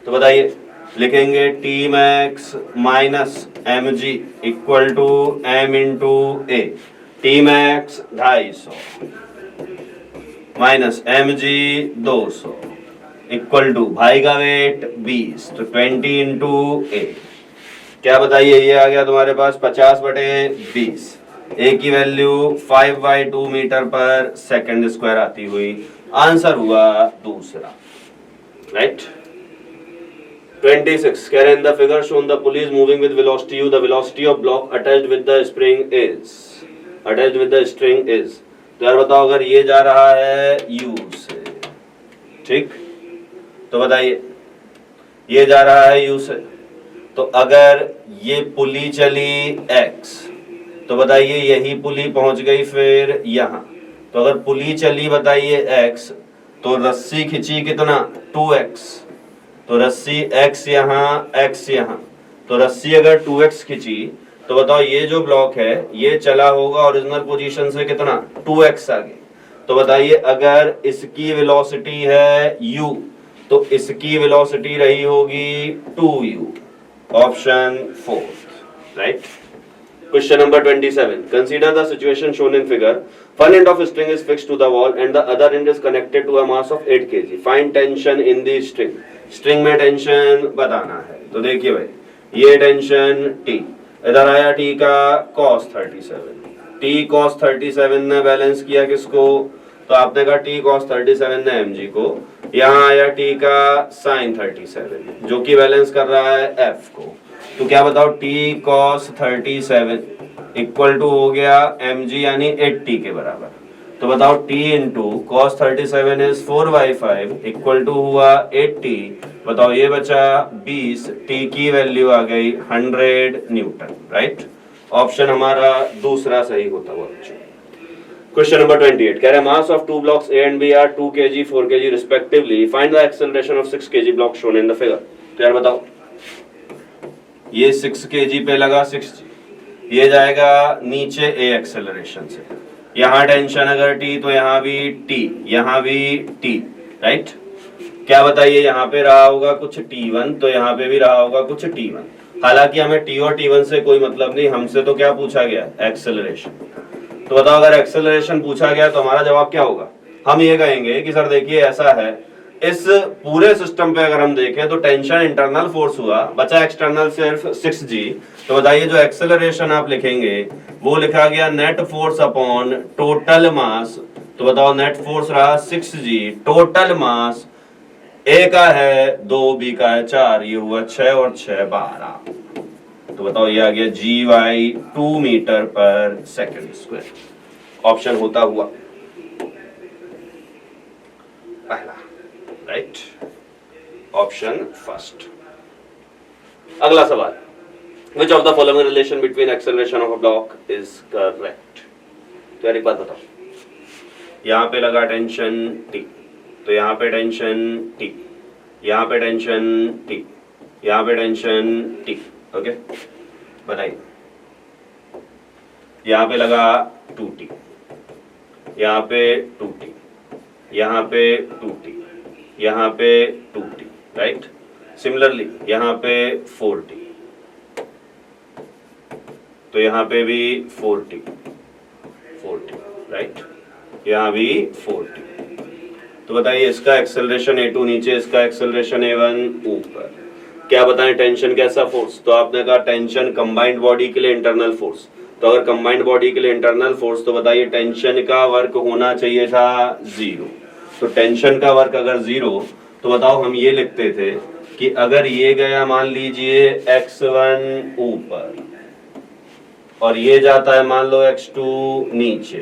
तो बताइए, लिखेंगे T max minus mg equal to m into a। T max 250 minus mg 200 equal to भाई का वेट 20, तो 20 इंटू ए, क्या बताइए, ये आ गया तुम्हारे पास 50/20, ए की वैल्यू 5/2 मीटर पर सेकंड स्क्वायर आती हुई, आंसर हुआ दूसरा, राइट। 26 कह रहे, इन the figure shown the pulley is moving with velocity u, the velocity of block attached with the spring is, तो यार बताओ अगर ये जा रहा है u से, ठीक, तो बताइए ये जा रहा है u से, तो अगर ये पुली चली x, तो बताइए यही पुली पहुंच गई फिर यहां, तो अगर पुली चली बताइए x, तो रस्सी खिंची कितना 2x, तो रस्सी x यहाँ, तो रस्सी अगर 2x खिंची, तो बताओ ये जो ब्लॉक है ये चला होगा ओरिजिनल पोजीशन से कितना 2x आगे, तो बताइए अगर इसकी वेलोसिटी है u, तो इसकी वेलोसिटी रही होगी 2u, option 4, right. Question number 27. Consider the situation shown in figure. One end of a string is fixed to the wall and the other end is connected to a mass of 8 kg. Find tension in the string. String में tension बताना है, तो देखिए भाई, ये tension T, इधर आया T का cos 37, T cos 37 ने बैलेंस किया किसको, तो आपने कहा T cos 37 ने mg को, यहाँ आया T का sin 37 जो कि बैलेंस कर रहा है F को, तो क्या बताओ T cos 37 इक्वल टू हो गया mg यानी 8t के बराबर, तो बताओ T into cos 37 is 4/5 equal to हुआ 8t, बताओ ये बचा 20, T की वैल्यू आ गई 100 न्यूटन, राइट। ऑप्शन हमारा दूसरा सही होता हुआ बच्चों। क्वेश्चन नंबर 28 कह रहे हैं mass of 2 blocks A and B are 2 kg 4 kg respectively, find the acceleration of 6 kg block shown in the figure, तो यार बताओ ये 6 kg पे लगा 6g, ये जाएगा नीचे a एक्सेलरेशन से, यहाँ टेंशन अगर t तो यहाँ भी t, यहाँ भी t, राइट। क्या बताइए यहाँ पे रहा होगा कुछ t1, तो यहाँ पे भी रहा होगा कुछ t1, हालांकि हमें t और t1 से कोई मतलब नहीं, हमसे तो क्या पूछा गया एक्सेलरेशन, तो बताओ अगर एक्सेलरेशन पूछा गया तो हमारा जवाब क्या होगा, हम ये कहेंगे कि सर देखिए ऐसा है, इस पूरे सिस्टम पे अगर हम देखें तो टेंशन इंटरनल फोर्स हुआ, बचा एक्सटर्नल सिर्फ 6g, तो बताइए जो एक्सेलरेशन आप लिखेंगे वो लिखा गया नेट फोर्स अपॉन टोटल मास, तो बताओ नेट फोर्स रहा 6g, टोटल मास A का है 2, B का है 4, ये हुआ 6 और 6 12, तो बताओ ये आ गया GY 2 मीटर पर सेकंड स्क्वायर, ऑप्शन होता हुआ पहला, राइट, ऑप्शन फर्स्ट। अगला सवाल, which of the following relation between acceleration of a block is correct, तो यार एक बात बताओ, यहाँ पे लगा टेंशन T, तो यहाँ पे टेंशन T, यहाँ पे टेंशन T, यहाँ पे टेंशन T, ओके, बताइए यहाँ पे लगा 2T, यहाँ पे 2T, यहाँ पे 2T, यहाँ पे 2T, राइट। सिमिलरली यहाँ पे 4T, तो यहाँ पे भी 4T, राइट, यहाँ भी 4T, तो बताइए इसका एक्सेलरेशन A2 नीचे, इसका एक्सेलरेशन A1 ऊपर, क्या बताएं टेंशन कैसा फोर्स, तो आपने कहा टेंशन कंबाइंड बॉडी के लिए इंटरनल फोर्स, तो अगर कंबाइंड बॉडी के लिए इंटरनल फोर्स तो बताइए टेंशन का वर्क होना चाहिए था 0, तो टेंशन का वर्क अगर 0, तो बताओ हम ये लिखते थे कि अगर ये गया मान लीजिए x1 ऊपर और ये जाता है मान लो x2 नीचे,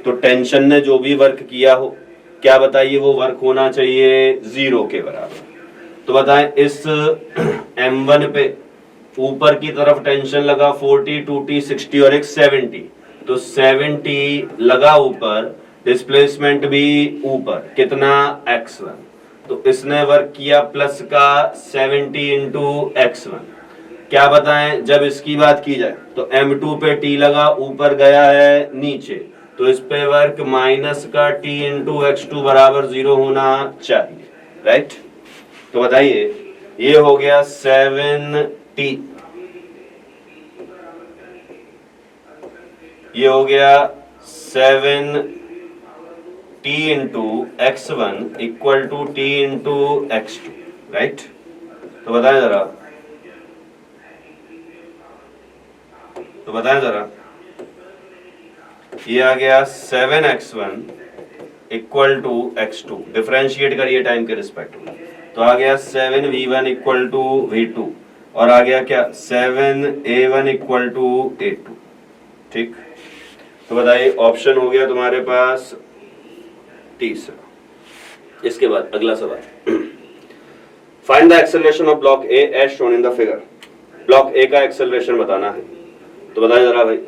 तो टेंशन ने जो भी वर्क किया हो, क्या बताइए वो वर्क होना चाहिए 0 के बराबर, तो बताएं इस M1 पे ऊपर की तरफ टेंशन लगा 40, 2T, 60 और एक 70, तो 70 लगा ऊपर, डिस्प्लेसमेंट भी ऊपर, कितना x1, तो इसने वर्क किया प्लस का 70 इंटू x1, क्या बताएं जब इसकी बात की जाए तो M2 पे T लगा ऊपर गया है नीचे, तो इस पे वर्क माइनस का T इंटू x2 बराबर 0 होना चाहिए, राइट। तो बताइए ये हो गया 7T, ये हो गया 7 t into x1 equal to t into x2, right? तो बताएं जरा, ये आ गया 7x1 equal to x2, differentiate करिए टाइम के रिस्पेक्ट में, तो आ गया 7v1 इक्वल टू v2 और आ गया क्या 7a1 इक्वल टू a2, ठीक? तो बताइए ऑप्शन हो गया तुम्हारे पास तीसरा। इसके बाद अगला सवाल, find the acceleration of block A as shown in the figure. Block A का एक्सेलरेशन बताना है, तो बताएं जरा भाई।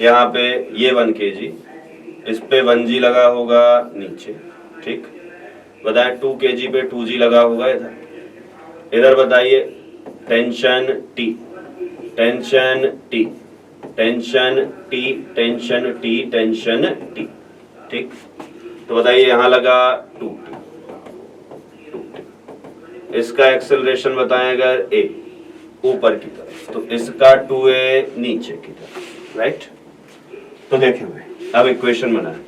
यहाँ पे ये 1 kg, इस पे 1g लगा होगा नीचे, ठीक? बताएं 2 kg पे 2g लगा होगा इधर बताइए tension T, tension T, tension T, tension T, tension T, ठीक? तो बताइए यहाँ लगा 2T, इसका एक्सेलरेशन बताएं अगर A ऊपर की तरफ, तो इसका 2A नीचे की तरफ, राइट? तो देखें भाई, अब इक्वेशन बनाएं।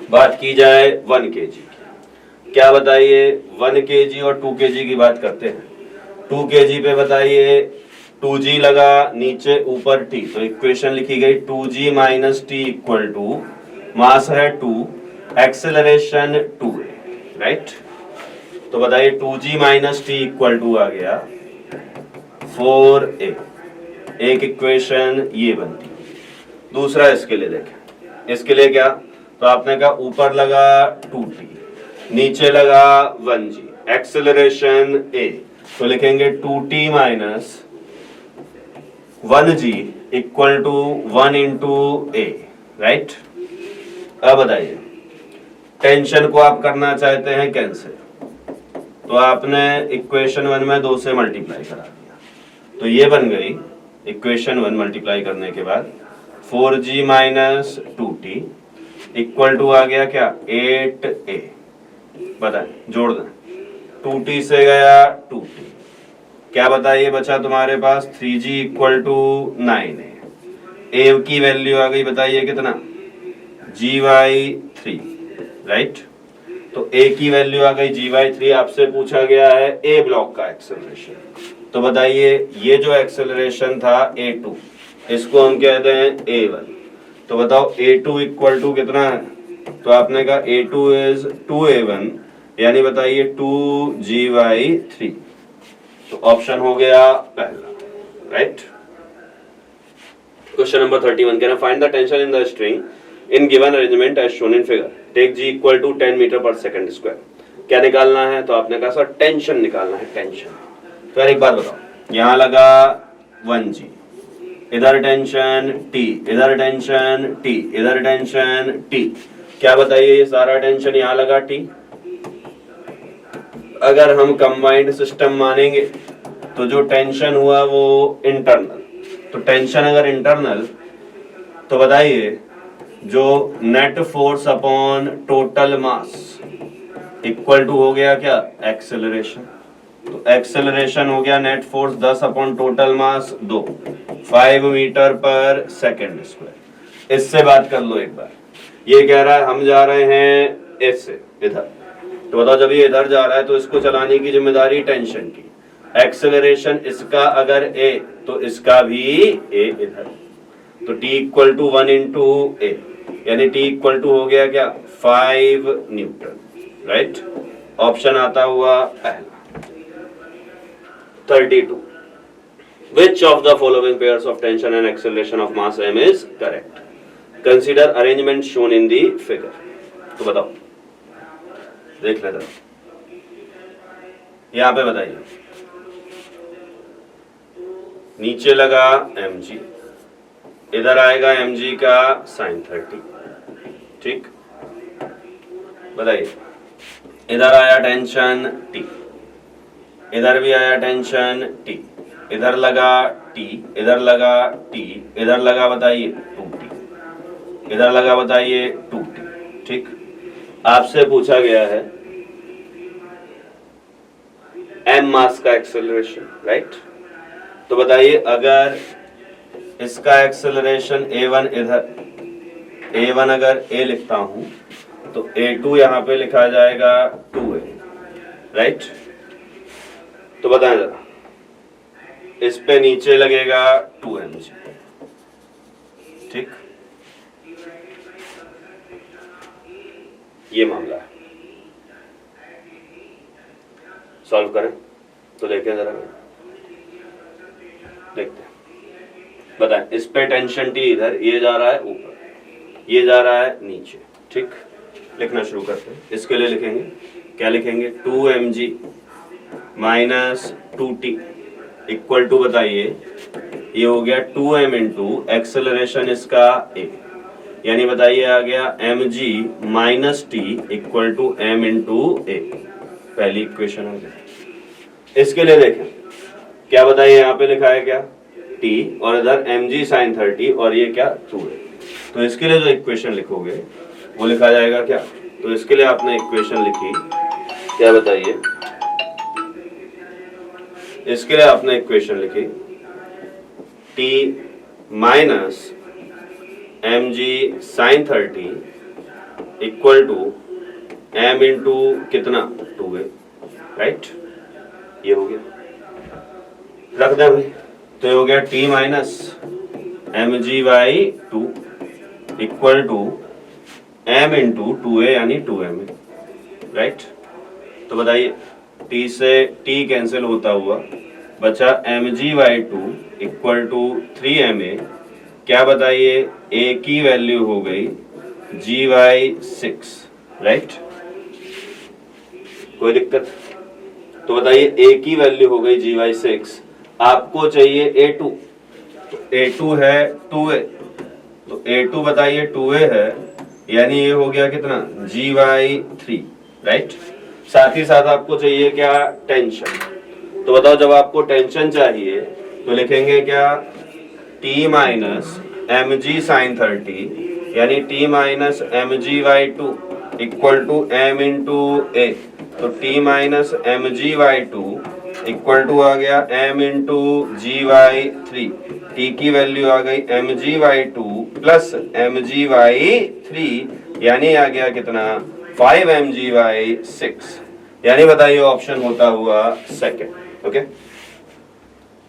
बात की जाए 1 kg की, क्या बताइए 1 kg और 2 kg की बात करते हैं। 2 kg पे बताइए 2g लगा नीचे ऊपर t, तो इक्वेशन लिखी गई 2g minus t equal to mass है 2, एक्सेलरेशन 2a, राइट? तो बताइए 2g minus t equal to आ गया 4a, एक इक्वेशन ये बनती। दूसरा इसके लिए देखें, इसके लिए क्या, तो आपने कहा ऊपर लगा 2t, नीचे लगा 1g, एक्सेलरेशन a, तो लिखेंगे 2t minus 1g equal to 1 into a, right? अब बताइए टेंशन को आप करना चाहते हैं कैंसिल, तो आपने इक्वेशन 1 में 2 से मल्टीप्लाई करा दिया, तो ये बन गई इक्वेशन 1 मल्टीप्लाई करने के बाद 4g minus 2t equal to आ गया क्या 8a, बताएं जोड़ दें, 2t से गया 2t, क्या बताइए बचा तुम्हारे पास 3g equal to 9a, a की वैल्यू आ गई बताइए कितना gy3, राइट? तो a की वैल्यू आ गई gy3, आपसे पूछा गया है a ब्लॉक का एक्सेलरेशन, तो बताइए ये जो एक्सेलरेशन था a2, इसको हम कहते हैं a1, तो बताओ a2 इक्वल टू कितना है, तो आपने कहा a2 इज 2a1, यानी बताइए 2gy3, तो ऑप्शन हो गया पहला, राइट? क्वेश्चन नंबर 31 कहना find the tension in the string in given arrangement as shown in figure, take g equal to 10 metre पर सेकंड स्क्वायर। क्या निकालना है, तो आपने कहा सर टेंशन निकालना है, टेंशन। तो यार एक बात बताओ, यहाँ लगा 1g, इधर टेंशन T, इधर टेंशन T, इधर टेंशन T, क्या बताइए ये सारा टेंशन यहाँ लगा T। अगर हम कंबाइंड सिस्टम मानेंगे तो जो टेंशन हुआ वो इंटरनल, तो टेंशन अगर इंटरनल, तो बताइए जो net force upon total mass equal to हो गया क्या एक्सेलरेशन, तो एक्सेलरेशन हो गया net force 10 upon total mass 2, 5 metre पर सेकंड स्क्वायर। इससे बात कर लो एक बार, ये कह रहा है हम जा रहे हैं इससे इधर, तो बताओ जब ये इधर जा रहा है तो इसको चलाने की जिम्मेदारी टेंशन की, एक्सेलरेशन इसका अगर a तो इसका भी a इधर, तो t equal to 1 into a, यानी t इक्वल टू हो गया क्या 5 न्यूटन, राइट? ऑप्शन आता हुआ पहला। 32 which of the following pairs of tension and acceleration of mass m is correct, consider arrangement shown in the figure। तो बताओ, देख लेते हैं यहाँ पे, बताइए नीचे लगा mg, इधर आएगा mg का sin 30, ठीक? बताइए इधर आया टेंशन T, इधर भी आया टेंशन T, इधर लगा T, इधर लगा T, इधर लगा बताइए 2T, इधर लगा बताइए 2T, ठीक? आपसे पूछा गया है m मास का एक्सेलरेशन, राइट? तो बताइए अगर इसका एक्सेलरेशन a1 इधर, a1 अगर a लिखता हूं तो A2 यहाँ पे लिखा जाएगा 2A, राइट। तो बताएं जरा, इस पे नीचे लगेगा 2mg, ठीक। ये मामला है, सॉल्व करें तो देखें जरा, देखते हैं, बताएं। इस पे टेंशन T इधर, ये जा रहा है ऊपर, ये जा रहा है नीचे, ठीक। लिखना शुरू करते हैं। इसके लिए लिखेंगे, क्या लिखेंगे, 2mg minus 2t equal to, बताइए, ये हो गया 2m इंटू एक्सेलरेशन इसका a, यानी बताइए आ गया mg minus t equal to m into a। पहली इक्वेशन आ गई। इसके लिए देखें, क्या बताइए, यहाँ पे लिखा है क्या, t, और इधर mg साइन 30, और ये क्या 2a। तो इसके लिए जो इक्वेशन लिखोगे वो लिखा जाएगा क्या, तो इसके लिए आपने इक्वेशन लिखी, क्या बताइए, इसके लिए आपने इक्वेशन लिखी t minus mg sine 30 equal to m into कितना 2a, राइट। ये हो गया, रख दें भाई। तो ये हो गया t minus mg by 2 equal to m into 2a यानी 2m, राइट। तो बताइए, t से t कैंसिल होता हुआ बचा mg by 2 equal to 3ma। क्या बताइए, a की वैल्यू हो गई g बाई 6, राइट। कोई दिक्कत, तो बताइए a की वैल्यू हो गई g बाई 6, आपको चाहिए a2, तो a2 है 2a, तो a2 बताइए 2a है, यानी ये हो गया कितना, g बाई 3, राइट। साथ ही साथ आपको चाहिए क्या, टेंशन। तो बताओ, जब आपको टेंशन चाहिए तो लिखेंगे क्या, t माइनस mg साइन 30 यानी t minus mg by 2 equal to m into a। तो t minus mg by 2 equal to आ गया m into g by 3। t की वैल्यू आ गई mg by 2 plus mg by 3, यानी आ गया कितना, 5mg बाई 6, यानी बताइए ऑप्शन होता हुआ सेकंड। ओके,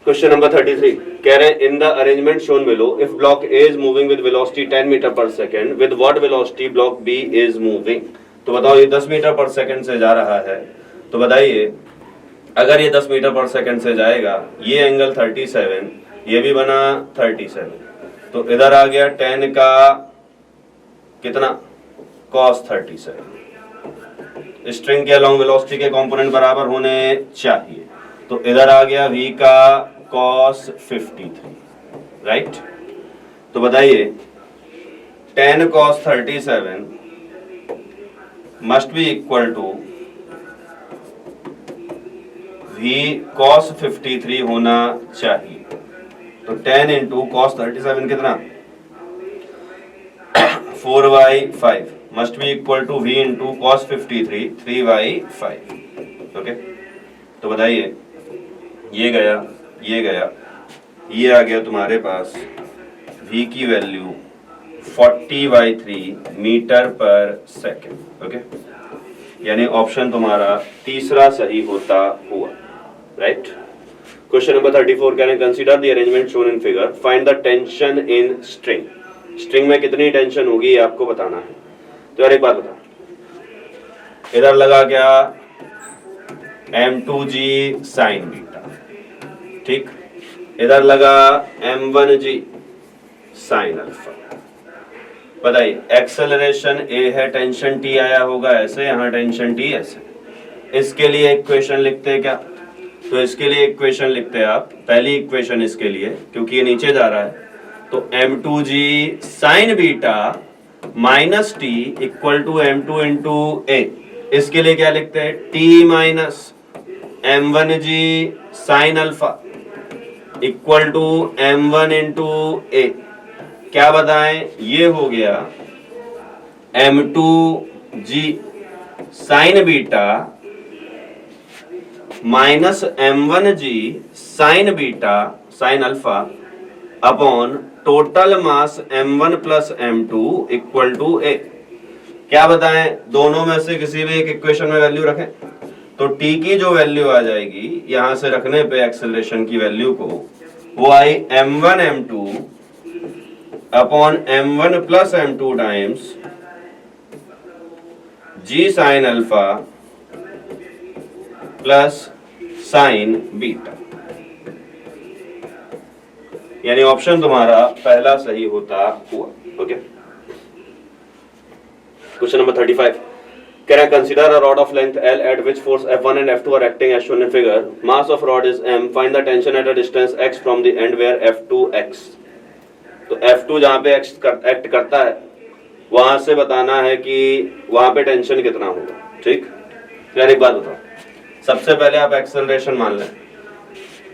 क्वेश्चन नंबर 33 कह रहे हैं, in the arrangement shown below, if block A is moving with velocity 10 metre पर second, with what velocity block B is moving. तो बताओ, ये 10 मीटर पर सेकंड से जा रहा है, तो बताइए अगर ये 10 मीटर पर सेकंड से जाएगा, ये एंगल 37, ये भी बना 37, तो इधर आ गया 10 का कितना, cos 37। स्ट्रिंग के अलोंग वेलोसिटी के कंपोनेंट बराबर होने चाहिए, तो इधर आ गया v का cos 53, राइट। तो बताइए 10 cos 37 must be equal to v cos 53 होना चाहिए। तो 10 इंटू cos 37 कितना, 4/5 must be equal to v into cos 53 3/5। Okay, तो बताइए ये गया, ये गया, ये आ गया तुम्हारे पास v की value 40/3 metre per second. Okay, यानी ऑप्शन तुम्हारा तीसरा सही होता हुआ, राइट। क्वेश्चन नंबर 34 कह रहे हैं, consider the arrangement shown in figure, find the tension in string. String में कितनी टेंशन होगी ये आपको बताना है। तो यार एक बात बता, इधर लगा क्या, m2g साइन बीटा, ठीक, इधर लगा m1g साइन अल्फा। बताइए एक्सेलरेशन a है, टेंशन t आया होगा ऐसे, यहाँ टेंशन t ऐसे। इसके लिए इक्वेशन लिखते हैं क्या, तो इसके लिए इक्वेशन लिखते हैं आप, पहली इक्वेशन इसके लिए, क्योंकि ये नीचे जा रहा है, तो m2g sine beta minus t equal to m2 into a। इसके लिए क्या लिखते हैं, t minus m1g sine alpha equal to m1 into a। क्या बताएं, ये हो गया m2g sine beta minus m1g sine beta sine alpha upon total mass m1 plus m2 equal to a। क्या बताएं, दोनों में से किसी भी एक इक्वेशन में वैल्यू रखें तो टी की जो वैल्यू आ जाएगी यहां से रखने पे एक्सेलरेशन की वैल्यू को, वो आई m1 m2 upon m1 plus m2 times g sine alpha plus sign beta. यानी ऑप्शन तुम्हारा पहला सही होता हुआ। Okay, question number 35, can I consider a rod of length L at which force F1 and F2 are acting as shown in figure? Mass of rod is m. Find the tension at a distance x from the end where F2 x. तो F2 जहां पे act करता है वहां से बताना है कि वहां पे टेंशन कितना होगा। ठीक, यार एक बात बताओ, सबसे पहले आप एक्सेलरेशन मान लें,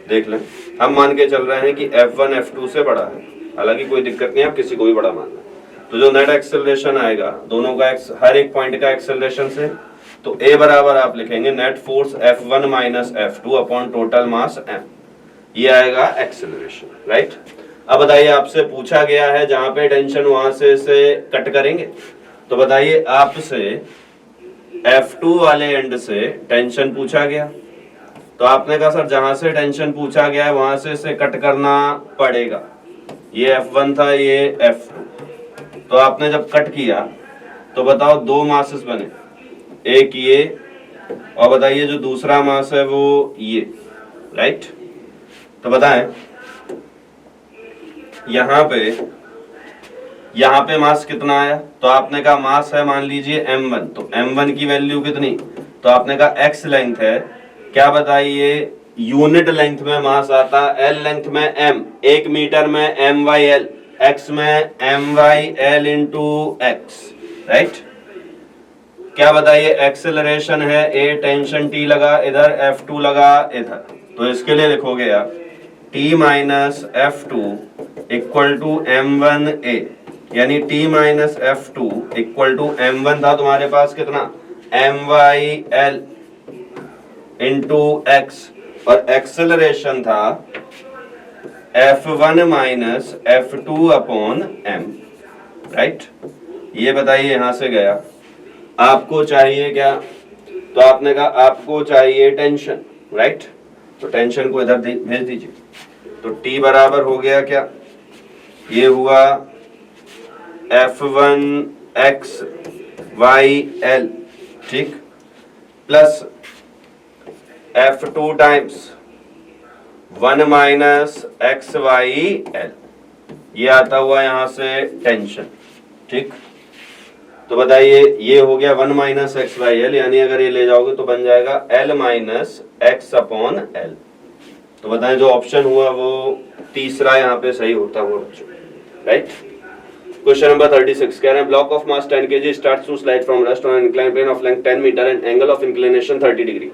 देख लें। हम मान के चल रहे हैं कि F1 F2 से बड़ा है, हालांकि कोई दिक्कत नहीं, आप किसी को भी बड़ा मान लें। तो जो नेट एक्सेलरेशन आएगा दोनों का हर एक पॉइंट का एक्सेलरेशन से, तो A बराबर आप लिखेंगे net force F1 minus F2 upon total मास m, ये आएगा एक्सेलरेशन, राइट। अब बताइए, आपसे पूछा गया है जहां पे टेंशन वहां से कट करेंगे, तो बताइए आपसे F2 वाले एंड से टेंशन पूछा गया, तो आपने कहा सर जहां से टेंशन पूछा गया है वहां से कट करना पड़ेगा। ये F1 था, ये F2, तो आपने जब कट किया तो बताओ दो मासेस बने, एक ये और बताइए जो दूसरा मास है वो ये, राइट। तो बताएं यहां पे मास कितना आया, तो आपने कहा मास है मान लीजिए m1, तो m1 की वैल्यू कितनी, तो आपने कहा x लेंथ है, क्या बताइए यूनिट लेंथ में मास आता, l लेंथ में m, 1 मीटर में m/l, x में m/l इंटू x, राइट। क्या बताइए एक्सेलरेशन है a, टेंशन t लगा इधर, F2 लगा इधर, तो इसके लिए लिखोगे आप t minus F2 equal to m1a, यानी t minus F2 equal to m1 था तुम्हारे पास कितना, m/l इंटू x, और एक्सेलरेशन था F1 minus F2 upon m, right. ये बताइए यहां से गया, आपको चाहिए क्या, तो आपने कहा आपको चाहिए टेंशन, राइट। तो टेंशन को इधर भेज दीजिए, तो T बराबर हो गया क्या, ये हुआ F1 x y l, ठीक, plus F2 times 1 minus x y l, ये आता हुआ यहां से टेंशन, ठीक। तो बताइए ये हो गया 1 माइनस एक्स वाई एल, यानी अगर ये ले जाओगे तो बन जाएगा L minus x upon L. तो बताएं जो ऑप्शन हुआ वो तीसरा यहाँ पे सही होता हुआ बच्चों, राइट। क्वेश्चन नंबर 36, कह रहे हैं block of mass 10 kg starts to slide from rest on incline plane of length 10 metre and angle of inclination 30 degree,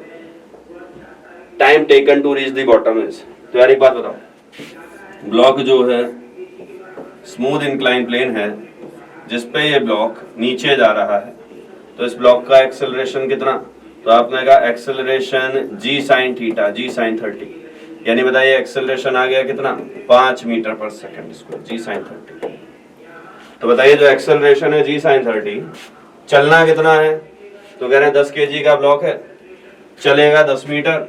time taken to reach the bottom is. तो यार एक बात बताओ, ब्लॉक जो है स्मूथ इंक्लाइन प्लेन है जिसपे ये ब्लॉक नीचे जा रहा है, तो इस ब्लॉक का एक्सेलरेशन कितना, तो आपने कहा acceleration g sin theta, g sin 30, यानी बताइए एक्सेलरेशन आ गया कितना 5 मीटर पर सेकंड स्क्वायर, g sin 30। तो बताइए जो एक्सेलरेशन है g sin 30, चलना कितना है, तो कह रहे हैं 10 kg का ब्लॉक है, चलेगा 10 metre,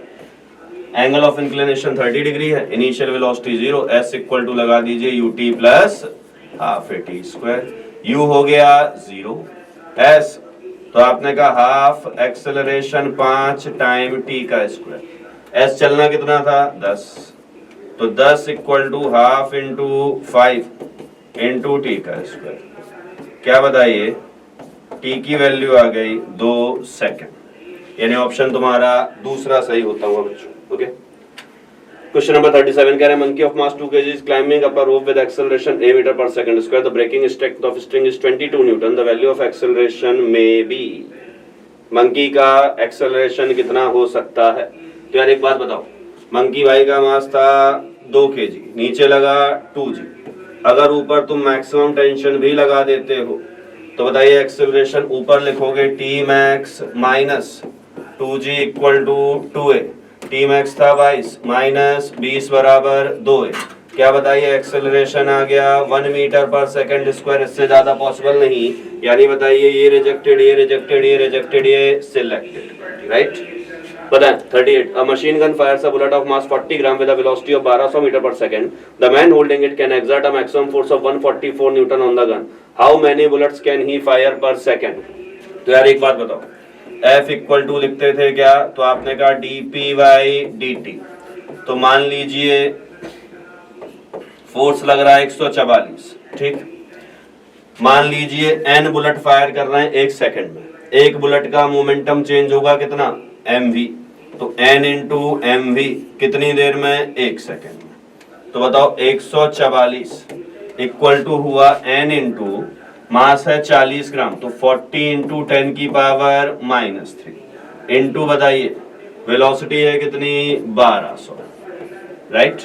angle of inclination 30 degree है, initial velocity 0, s equal to लगा दीजिए ut plus half t square, u हो गया 0, s तो आपने कहा हाफ एक्सेलरेशन 5 टाइम t का स्क्वायर, s चलना कितना था 10, तो 10 equal to half into 5 into t का स्क्वायर, क्या बताइए t की वैल्यू आ गई 2 सेकेंड, यानी ऑप्शन तुम्हारा दूसरा सही होता हुआ बच्चों। ओके, क्वेश्चन नंबर 37 कह रहे हैं monkey of mass 2 kg is climbing up a rope with acceleration a meter per second square, the breaking strength of string is 22 newton, the value of acceleration may be, monkey का acceleration कितना हो सकता है। तो यार एक बात बताओ, मंकी भाई का मास था 2 kg, नीचे लगा 2g, अगर ऊपर तुम मैक्सिमम टेंशन भी लगा देते हो तो बताइए एक्सेलरेशन ऊपर लिखोगे t max minus 2g equal to 2a, T max था 22 माइनस 20 बराबर 2a, क्या बताइए, एक्सेलरेशन आ गया 1 मीटर पर सेकंड स्क्वायर, इससे ज्यादा पॉसिबल नहीं। यानी बताइए ये रिजेक्टेड, ये रिजेक्टेड, ये रिजेक्टेड, ये सिलेक्टेड, राइट। बताएं 38 a machine gun fires a bullet of mass 40 gram with a velocity of 1200 meter per second. The man holding it can exert a maximum force of 144 newton on the gun. How many bullets can he fire per second? तो यार एक बात बताओ, F equal to लिखते थे क्या, तो आपने कहा dp/dt। तो मान लीजिए फोर्स लग रहा है 144, ठीक। मान लीजिए n बुलेट फायर कर रहे हैं 1 सेकंड में, एक बुलेट का मोमेंटम चेंज होगा कितना, mv। तो n इंटू एम वी कितनी देर में, 1 सेकेंड में। तो बताओ 144 इक्वल टू हुआ n इंटू मास है 40 ग्राम, तो 40 इंटू 10 की पावर -3 इंटू बताइए वेलोसिटी है कितनी, 1200, राइट।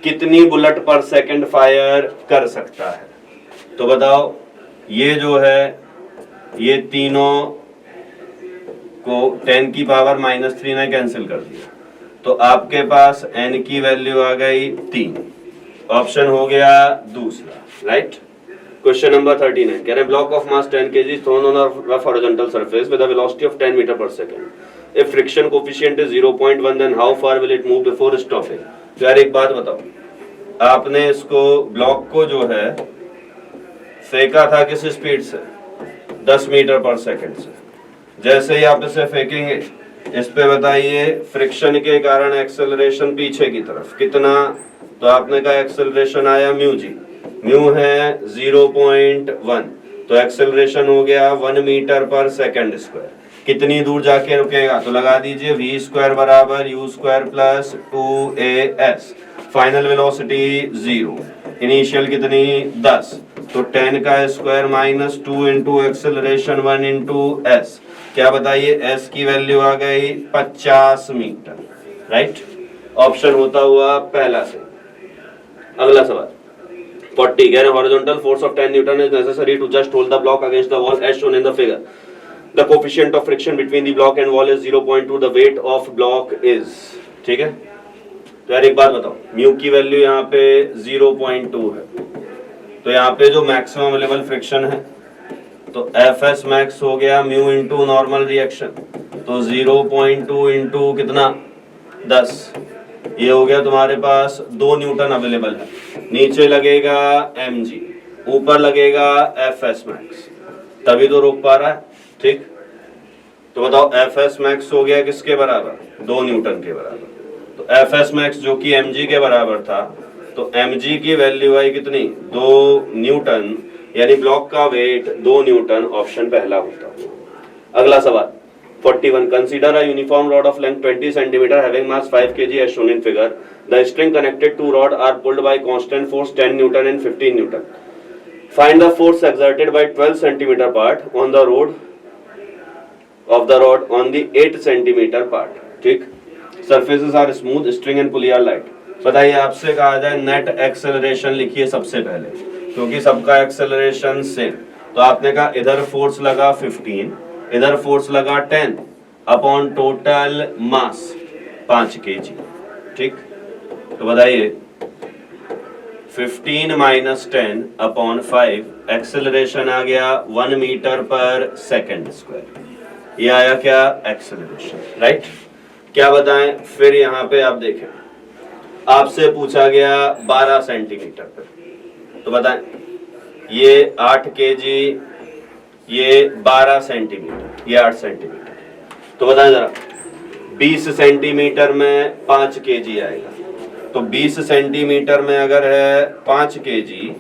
कितनी बुलेट पर सेकंड फायर कर सकता है, तो बताओ ये जो है ये तीनों को 10 की पावर -3 ने कैंसिल कर दिया, तो आपके पास n की वैल्यू आ गई 3। ऑप्शन हो गया दूसरा, राइट। क्वेश्चन नंबर 39 कह रहे block of mass 10 kg thrown on a rough horizontal surface with a velocity of 10 metre पर second. If friction coefficient is 0.1 then how far will it move before stopping. तो यार एक बात बताओ, आपने इसको ब्लॉक को जो है फेंका था किस स्पीड से, 10 मीटर पर सेकंड से। जैसे ही आप इसे फेंकेंगे इस पे बताइए फ्रिक्शन के कारण एक्सेलरेशन पीछे की तरफ कितना, तो आपने कहा एक्सेलरेशन आया म्यू जी, म्यू है 0.1, तो एक्सेलरेशन हो गया 1 मीटर पर सेकंड स्क्वायर। कितनी दूर जाके रुकेगा, तो लगा दीजिए v स्क्वायर बराबर u square plus 2as। Final velocity 0, initial कितनी 10, तो 10 का square -2 into acceleration 1 into S. क्या बताइए s की वैल्यू आ गई 50 मीटर, राइट। ऑप्शन होता हुआ पहला से। अगला सवाल 40 कह रहे horizontal force of 10 newton is necessary to just hold the block against the wall as shown in the figure. The coefficient of friction between the block and wall is 0.2, the weight of block is, ठीक है। तो यार एक बात बताओ, mu की value यहाँ पे 0.2 है, तो यहाँ पे जो मैक्सिमम अवेलेबल फ्रिक्शन है तो Fs मैक्स हो गया म्यू इंटू नॉर्मल रिएक्शन, तो 0.2 इंटू कितना 10, ये हो गया तुम्हारे पास 2 न्यूटन अवेलेबल है। नीचे लगेगा mg, ऊपर लगेगा Fs मैक्स, तभी तो रोक पा रहा है, ठीक। तो बताओ Fs मैक्स हो गया किसके बराबर, 2 न्यूटन के बराबर। तो Fs मैक्स जो कि mg के बराबर था, तो mg की वैल्यू आई कितनी, 2 न्यूटन, यानी ब्लॉक का वेट 2 न्यूटन, ऑप्शन पहला होता है। अगला सवाल 41 consider a uniform rod of length 20 cm having mass 5 kg as shown in figure. The string connected to rod are pulled by constant force 10 newton and 15 newton. Find the force exerted by 12 cm part on the road of the rod on the 8 cm part, ठीक। Surfaces are smooth, string and pulley are light. बताइए आपसे कहा जाए net acceleration लिखिए सबसे पहले, क्योंकि सबका एक्सेलरेशन सेम। तो आपने कहा इधर फोर्स लगा 15, इधर फोर्स लगा 10 अपॉन टोटल मास 5 kg, ठीक। तो बताइए 15 माइनस 10 अपॉन 5, एक्सेलरेशन आ गया 1 मीटर पर सेकंड स्क्वायर। ये आया क्या, एक्सेलरेशन, राइट। क्या बताएं फिर यहाँ पे आप देखें, आपसे पूछा गया 12 सेंटीमीटर पर, तो बताएं ये 8 kg, ये 12 सेंटीमीटर, ये 8 सेंटीमीटर। तो बताएं जरा 20 सेंटीमीटर में 5 kg आएगा, तो 20 सेंटीमीटर में अगर है 5 kg,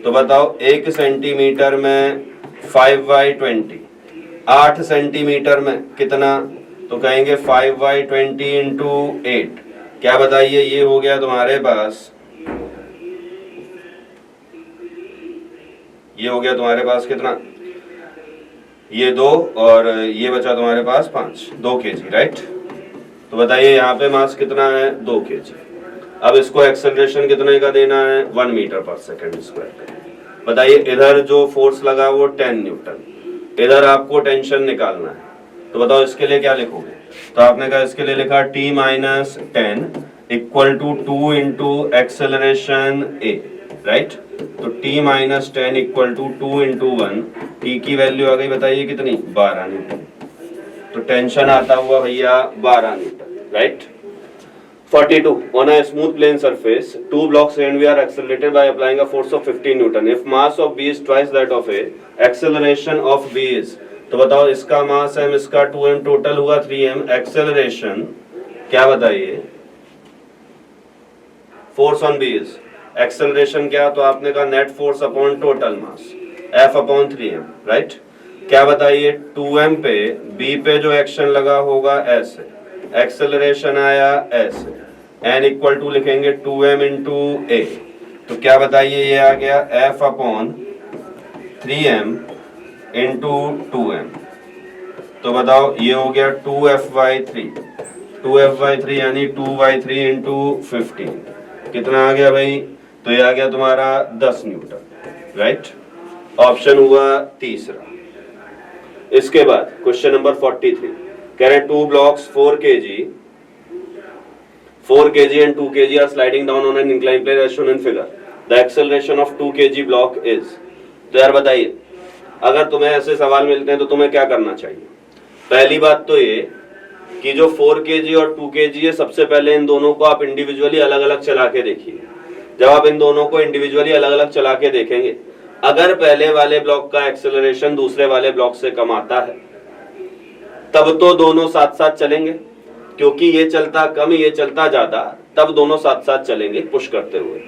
तो बताओ 1 सेंटीमीटर में 5/20, 8 सेंटीमीटर में कितना, तो कहेंगे 5/20 इंटू 8। क्या बताइए ये हो गया तुम्हारे पास, ये हो गया तुम्हारे पास कितना, ये 2 और ये बचा तुम्हारे पास 5, 2 kg, राइट। तो बताइए यहाँ पे मास कितना है, 2 kg। अब इसको एक्सेलरेशन कितने का देना है, 1 मीटर पर सेकंड स्क्वायर। बताइए इधर जो फोर्स लगा वो 10 न्यूटन, इधर आपको टेंशन निकालना है, तो बताओ इसके लिए क्या लिखोगे, तो आपने कहा इसके लिए लिखा t minus 10 equal to 2 into acceleration a, right. तो t minus 10 equal to 2 into 1, t की वैल्यू आ गई, बताइए कितनी, 12 न्यूटन। तो टेंशन आता हुआ भैया 12 Newton, right. 42. On a smooth plane surface, two blocks A and B are accelerated by applying a force of 15 Newton. If mass of B is twice that of A, acceleration of B is. तो बताओ इसका मास m, इसका 2m, total हुआ 3m, acceleration क्या बताइए, force on B is, acceleration क्या, तो आपने कहा नेट फोर्स अपॉन टोटल मास F अपॉन 3m, राइट। क्या बताइए 2m पे B पे जो एक्शन लगा होगा S, एक्सेलरेशन आया S, n इक्वल टू लिखेंगे 2m इंटू a, तो क्या बताइए ये आ गया F upon 3m into 2m, तो बताओ ये हो गया 2f/3, 2f/3 यानी 2/3 इंटू 15, कितना आ गया भाई, तो ये आ गया तुम्हारा 10 न्यूटन, राइट। ऑप्शन हुआ तीसरा। इसके बाद क्वेश्चन नंबर 43, कह रहे हैं 2 blocks 4 kg and 2 kg are sliding down on an inclined plane as shown in figure. The acceleration of 2 kg block is. तो यार बताइए, अगर तुम्हें ऐसे सवाल मिलते हैं तो तुम्हें क्या करना चाहिए। पहली बात तो ये कि जो 4 kg और 2 kg है, सबसे पहले इन दोनों को आप इंडिविजुअली अलग अलग चला के देखिए। जब आप इन दोनों को इंडिविजुअली अलग अलग चला के देखेंगे, अगर पहले वाले ब्लॉक का एक्सेलरेशन दूसरे वाले ब्लॉक से कम आता है तब तो दोनों साथ साथ चलेंगे, क्योंकि ये चलता कम ये चलता ज्यादा, तब दोनों साथ साथ चलेंगे पुश करते हुए।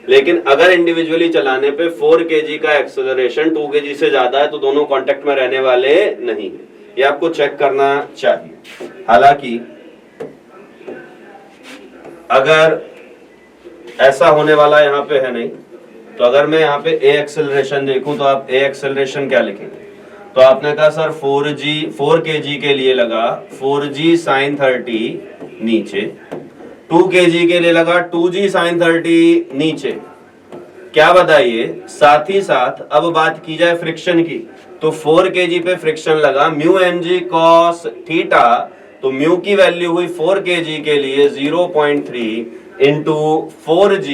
लेकिन अगर इंडिविजुअली चलाने पे 4 kg का एक्सेलरेशन 2 kg से ज्यादा है तो दोनों कांटेक्ट में रहने वाले नहीं है, ये आपको चेक करना चाहिए। हालांकि अगर ऐसा होने वाला यहाँ पे है नहीं, तो अगर मैं यहाँ पे a एक्सेलरेशन देखूं तो आप a एक्सेलरेशन क्या लिखेंगे, तो आपने कहा सर 4 kg के लिए लगा 4g sin 30 नीचे, 2 kg के लिए लगा 2g sin 30 नीचे। क्या बताइए, साथ ही साथ अब बात की जाए फ्रिक्शन की, तो 4 kg पे फ्रिक्शन लगा म्यू mg cos थीटा, तो म्यू की वैल्यू हुई 4 kg के लिए 0.3 इंटू 4g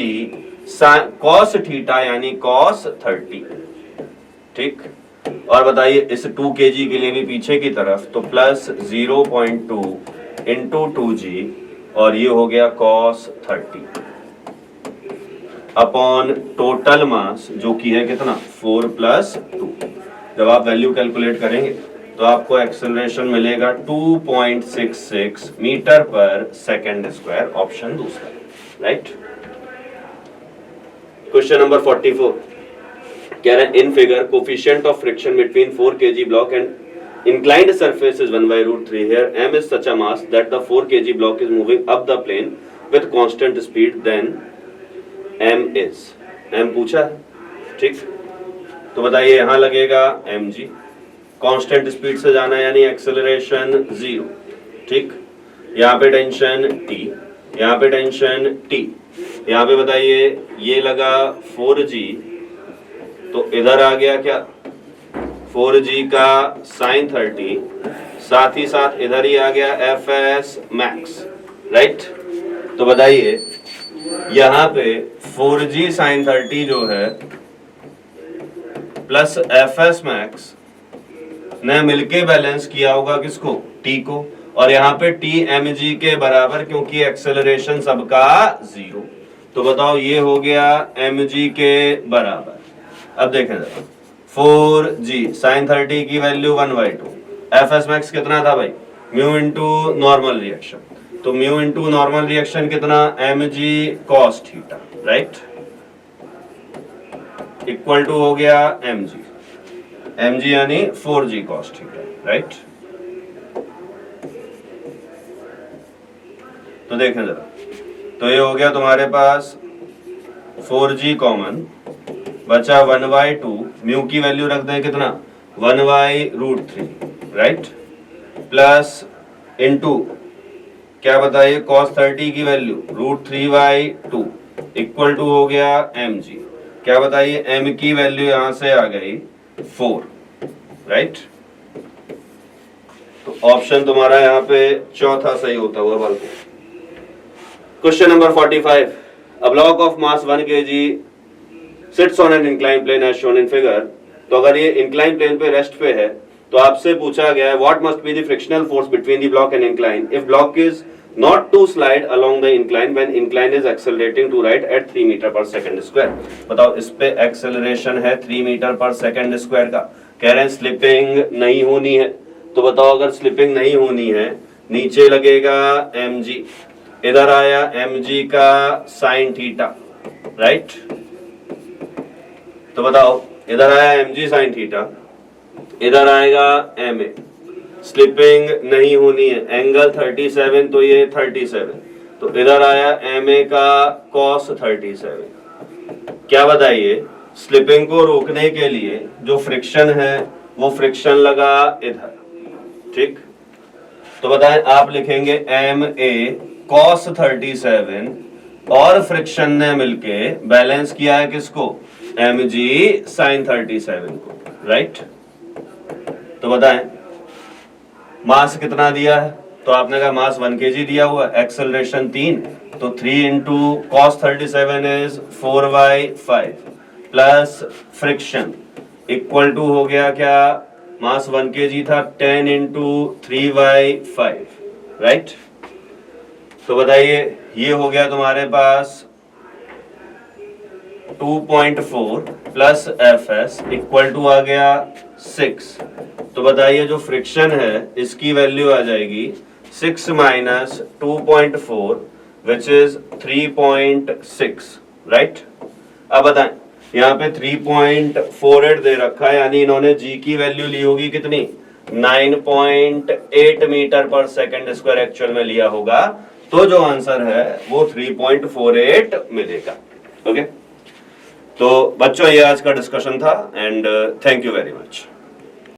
cos थीटा यानी cos 30, ठीक। और बताइए इस 2 kg के लिए भी पीछे की तरफ, तो प्लस 0.2 इंटू 2g, और ये हो गया cos 30 अपॉन टोटल मास जो कि है कितना 4 + 2। जब आप वैल्यू कैलकुलेट करेंगे तो आपको एक्सेलरेशन मिलेगा 2.66 metre per second square, option दूसरा, राइट। क्वेश्चन नंबर 44, कह रहे हैं in figure coefficient of friction between 4 kg block and inclined surface is 1/√3. Here m is such a mass that the 4 kg block is moving up the plane with constant speed, then m is, m पूछा, ठीक। तो बताइए यहाँ लगेगा mg, constant speed से जाना यानी acceleration 0, ठीक। यहाँ पे टेंशन t, यहाँ पे टेंशन t, यहाँ पे बताइए ये लगा 4g, तो इधर आ गया क्या 4g का sin 30, साथ ही साथ इधर ही आ गया fs max, राइट। तो बताइए यहाँ पे 4g sin 30 जो है प्लस fs max ने मिलके बैलेंस किया होगा किसको, t को, और यहाँ पे t mg के बराबर, क्योंकि एक्सेलरेशन सबका 0, तो बताओ ये हो गया mg के बराबर। अब देखें जरा 4g sin 30 की वैल्यू 1/2, fs max कितना था भाई, म्यू इंटू नॉर्मल रिएक्शन, तो म्यू इंटू नॉर्मल रिएक्शन कितना mg cos theta, right, equal to हो गया mg यानी 4g cos थीटा, राइट। तो देखें जरा, तो ये हो गया तुम्हारे पास 4g कॉमन, बचा 1/2, म्यू की वैल्यू रख दें कितना 1/√3, राइट, प्लस इंटू क्या बताइए cos 30 की वैल्यू √3/2 इक्वल टू हो गया mg। क्या बताइए m की वैल्यू यहां से आ गई 4, राइट। तो ऑप्शन तुम्हारा यहाँ पे चौथा सही होता हुआ बालको। Question number 45, a block of mass 1 kg sits on an incline plane as shown in figure. तो अगर ये इंक्लाइन प्लेन पे रेस्ट पे है तो आपसे पूछा गया है what must be the frictional force between the block and incline if block is not to slide along the incline when incline is accelerating to right at 3 metre पर second square. बताओ इस पे एक्सेलरेशन है 3 metre पर second square का, कह रहे हैं स्लिपिंग नहीं होनी है। तो बताओ अगर स्लिपिंग नहीं होनी है, नीचे लगेगा mg, इधर आया mg का साइन थीटा, राइट। तो बताओ इधर आया mg साइन थीटा, इधर आएगा ma, स्लिपिंग नहीं होनी है, एंगल 37 तो ये 37, तो इधर आया एम ए का कॉस 37। क्या बताइए, स्लिपिंग को रोकने के लिए जो फ्रिक्शन है वो फ्रिक्शन लगा इधर, ठीक। तो बताएं, आप लिखेंगे एम ए कॉस 37 और फ्रिक्शन ने मिलके बैलेंस किया है किसको, एम जी साइन 37 को, राइट। तो बताएं मास कितना दिया है, तो आपने कहा मास 1 kg दिया हुआ, एक्सेलरेशन 3, तो 3 into cos 37 is 4/5 plus friction equal to हो गया क्या, मास 1 kg था 10 इंटू 3/5, राइट। तो बताइए ये हो गया तुम्हारे पास 2.4 plus F S equal to आ गया 6। तो बताइए जो फ्रिक्शन है इसकी वैल्यू आ जाएगी 6 माइनस 2.4 विच इज 3.6, राइट। अब बताएं यहाँ पे 3.48 दे रखा है, यानी इन्होंने जी की वैल्यू ली होगी कितनी, 9.8 मीटर पर सेकंड स्क्वायर एक्चुअल में लिया होगा, तो जो आंसर है वो 3.48 मिलेगा। ओके, तो बच्चों ये आज का डिस्कशन था and thank you very much.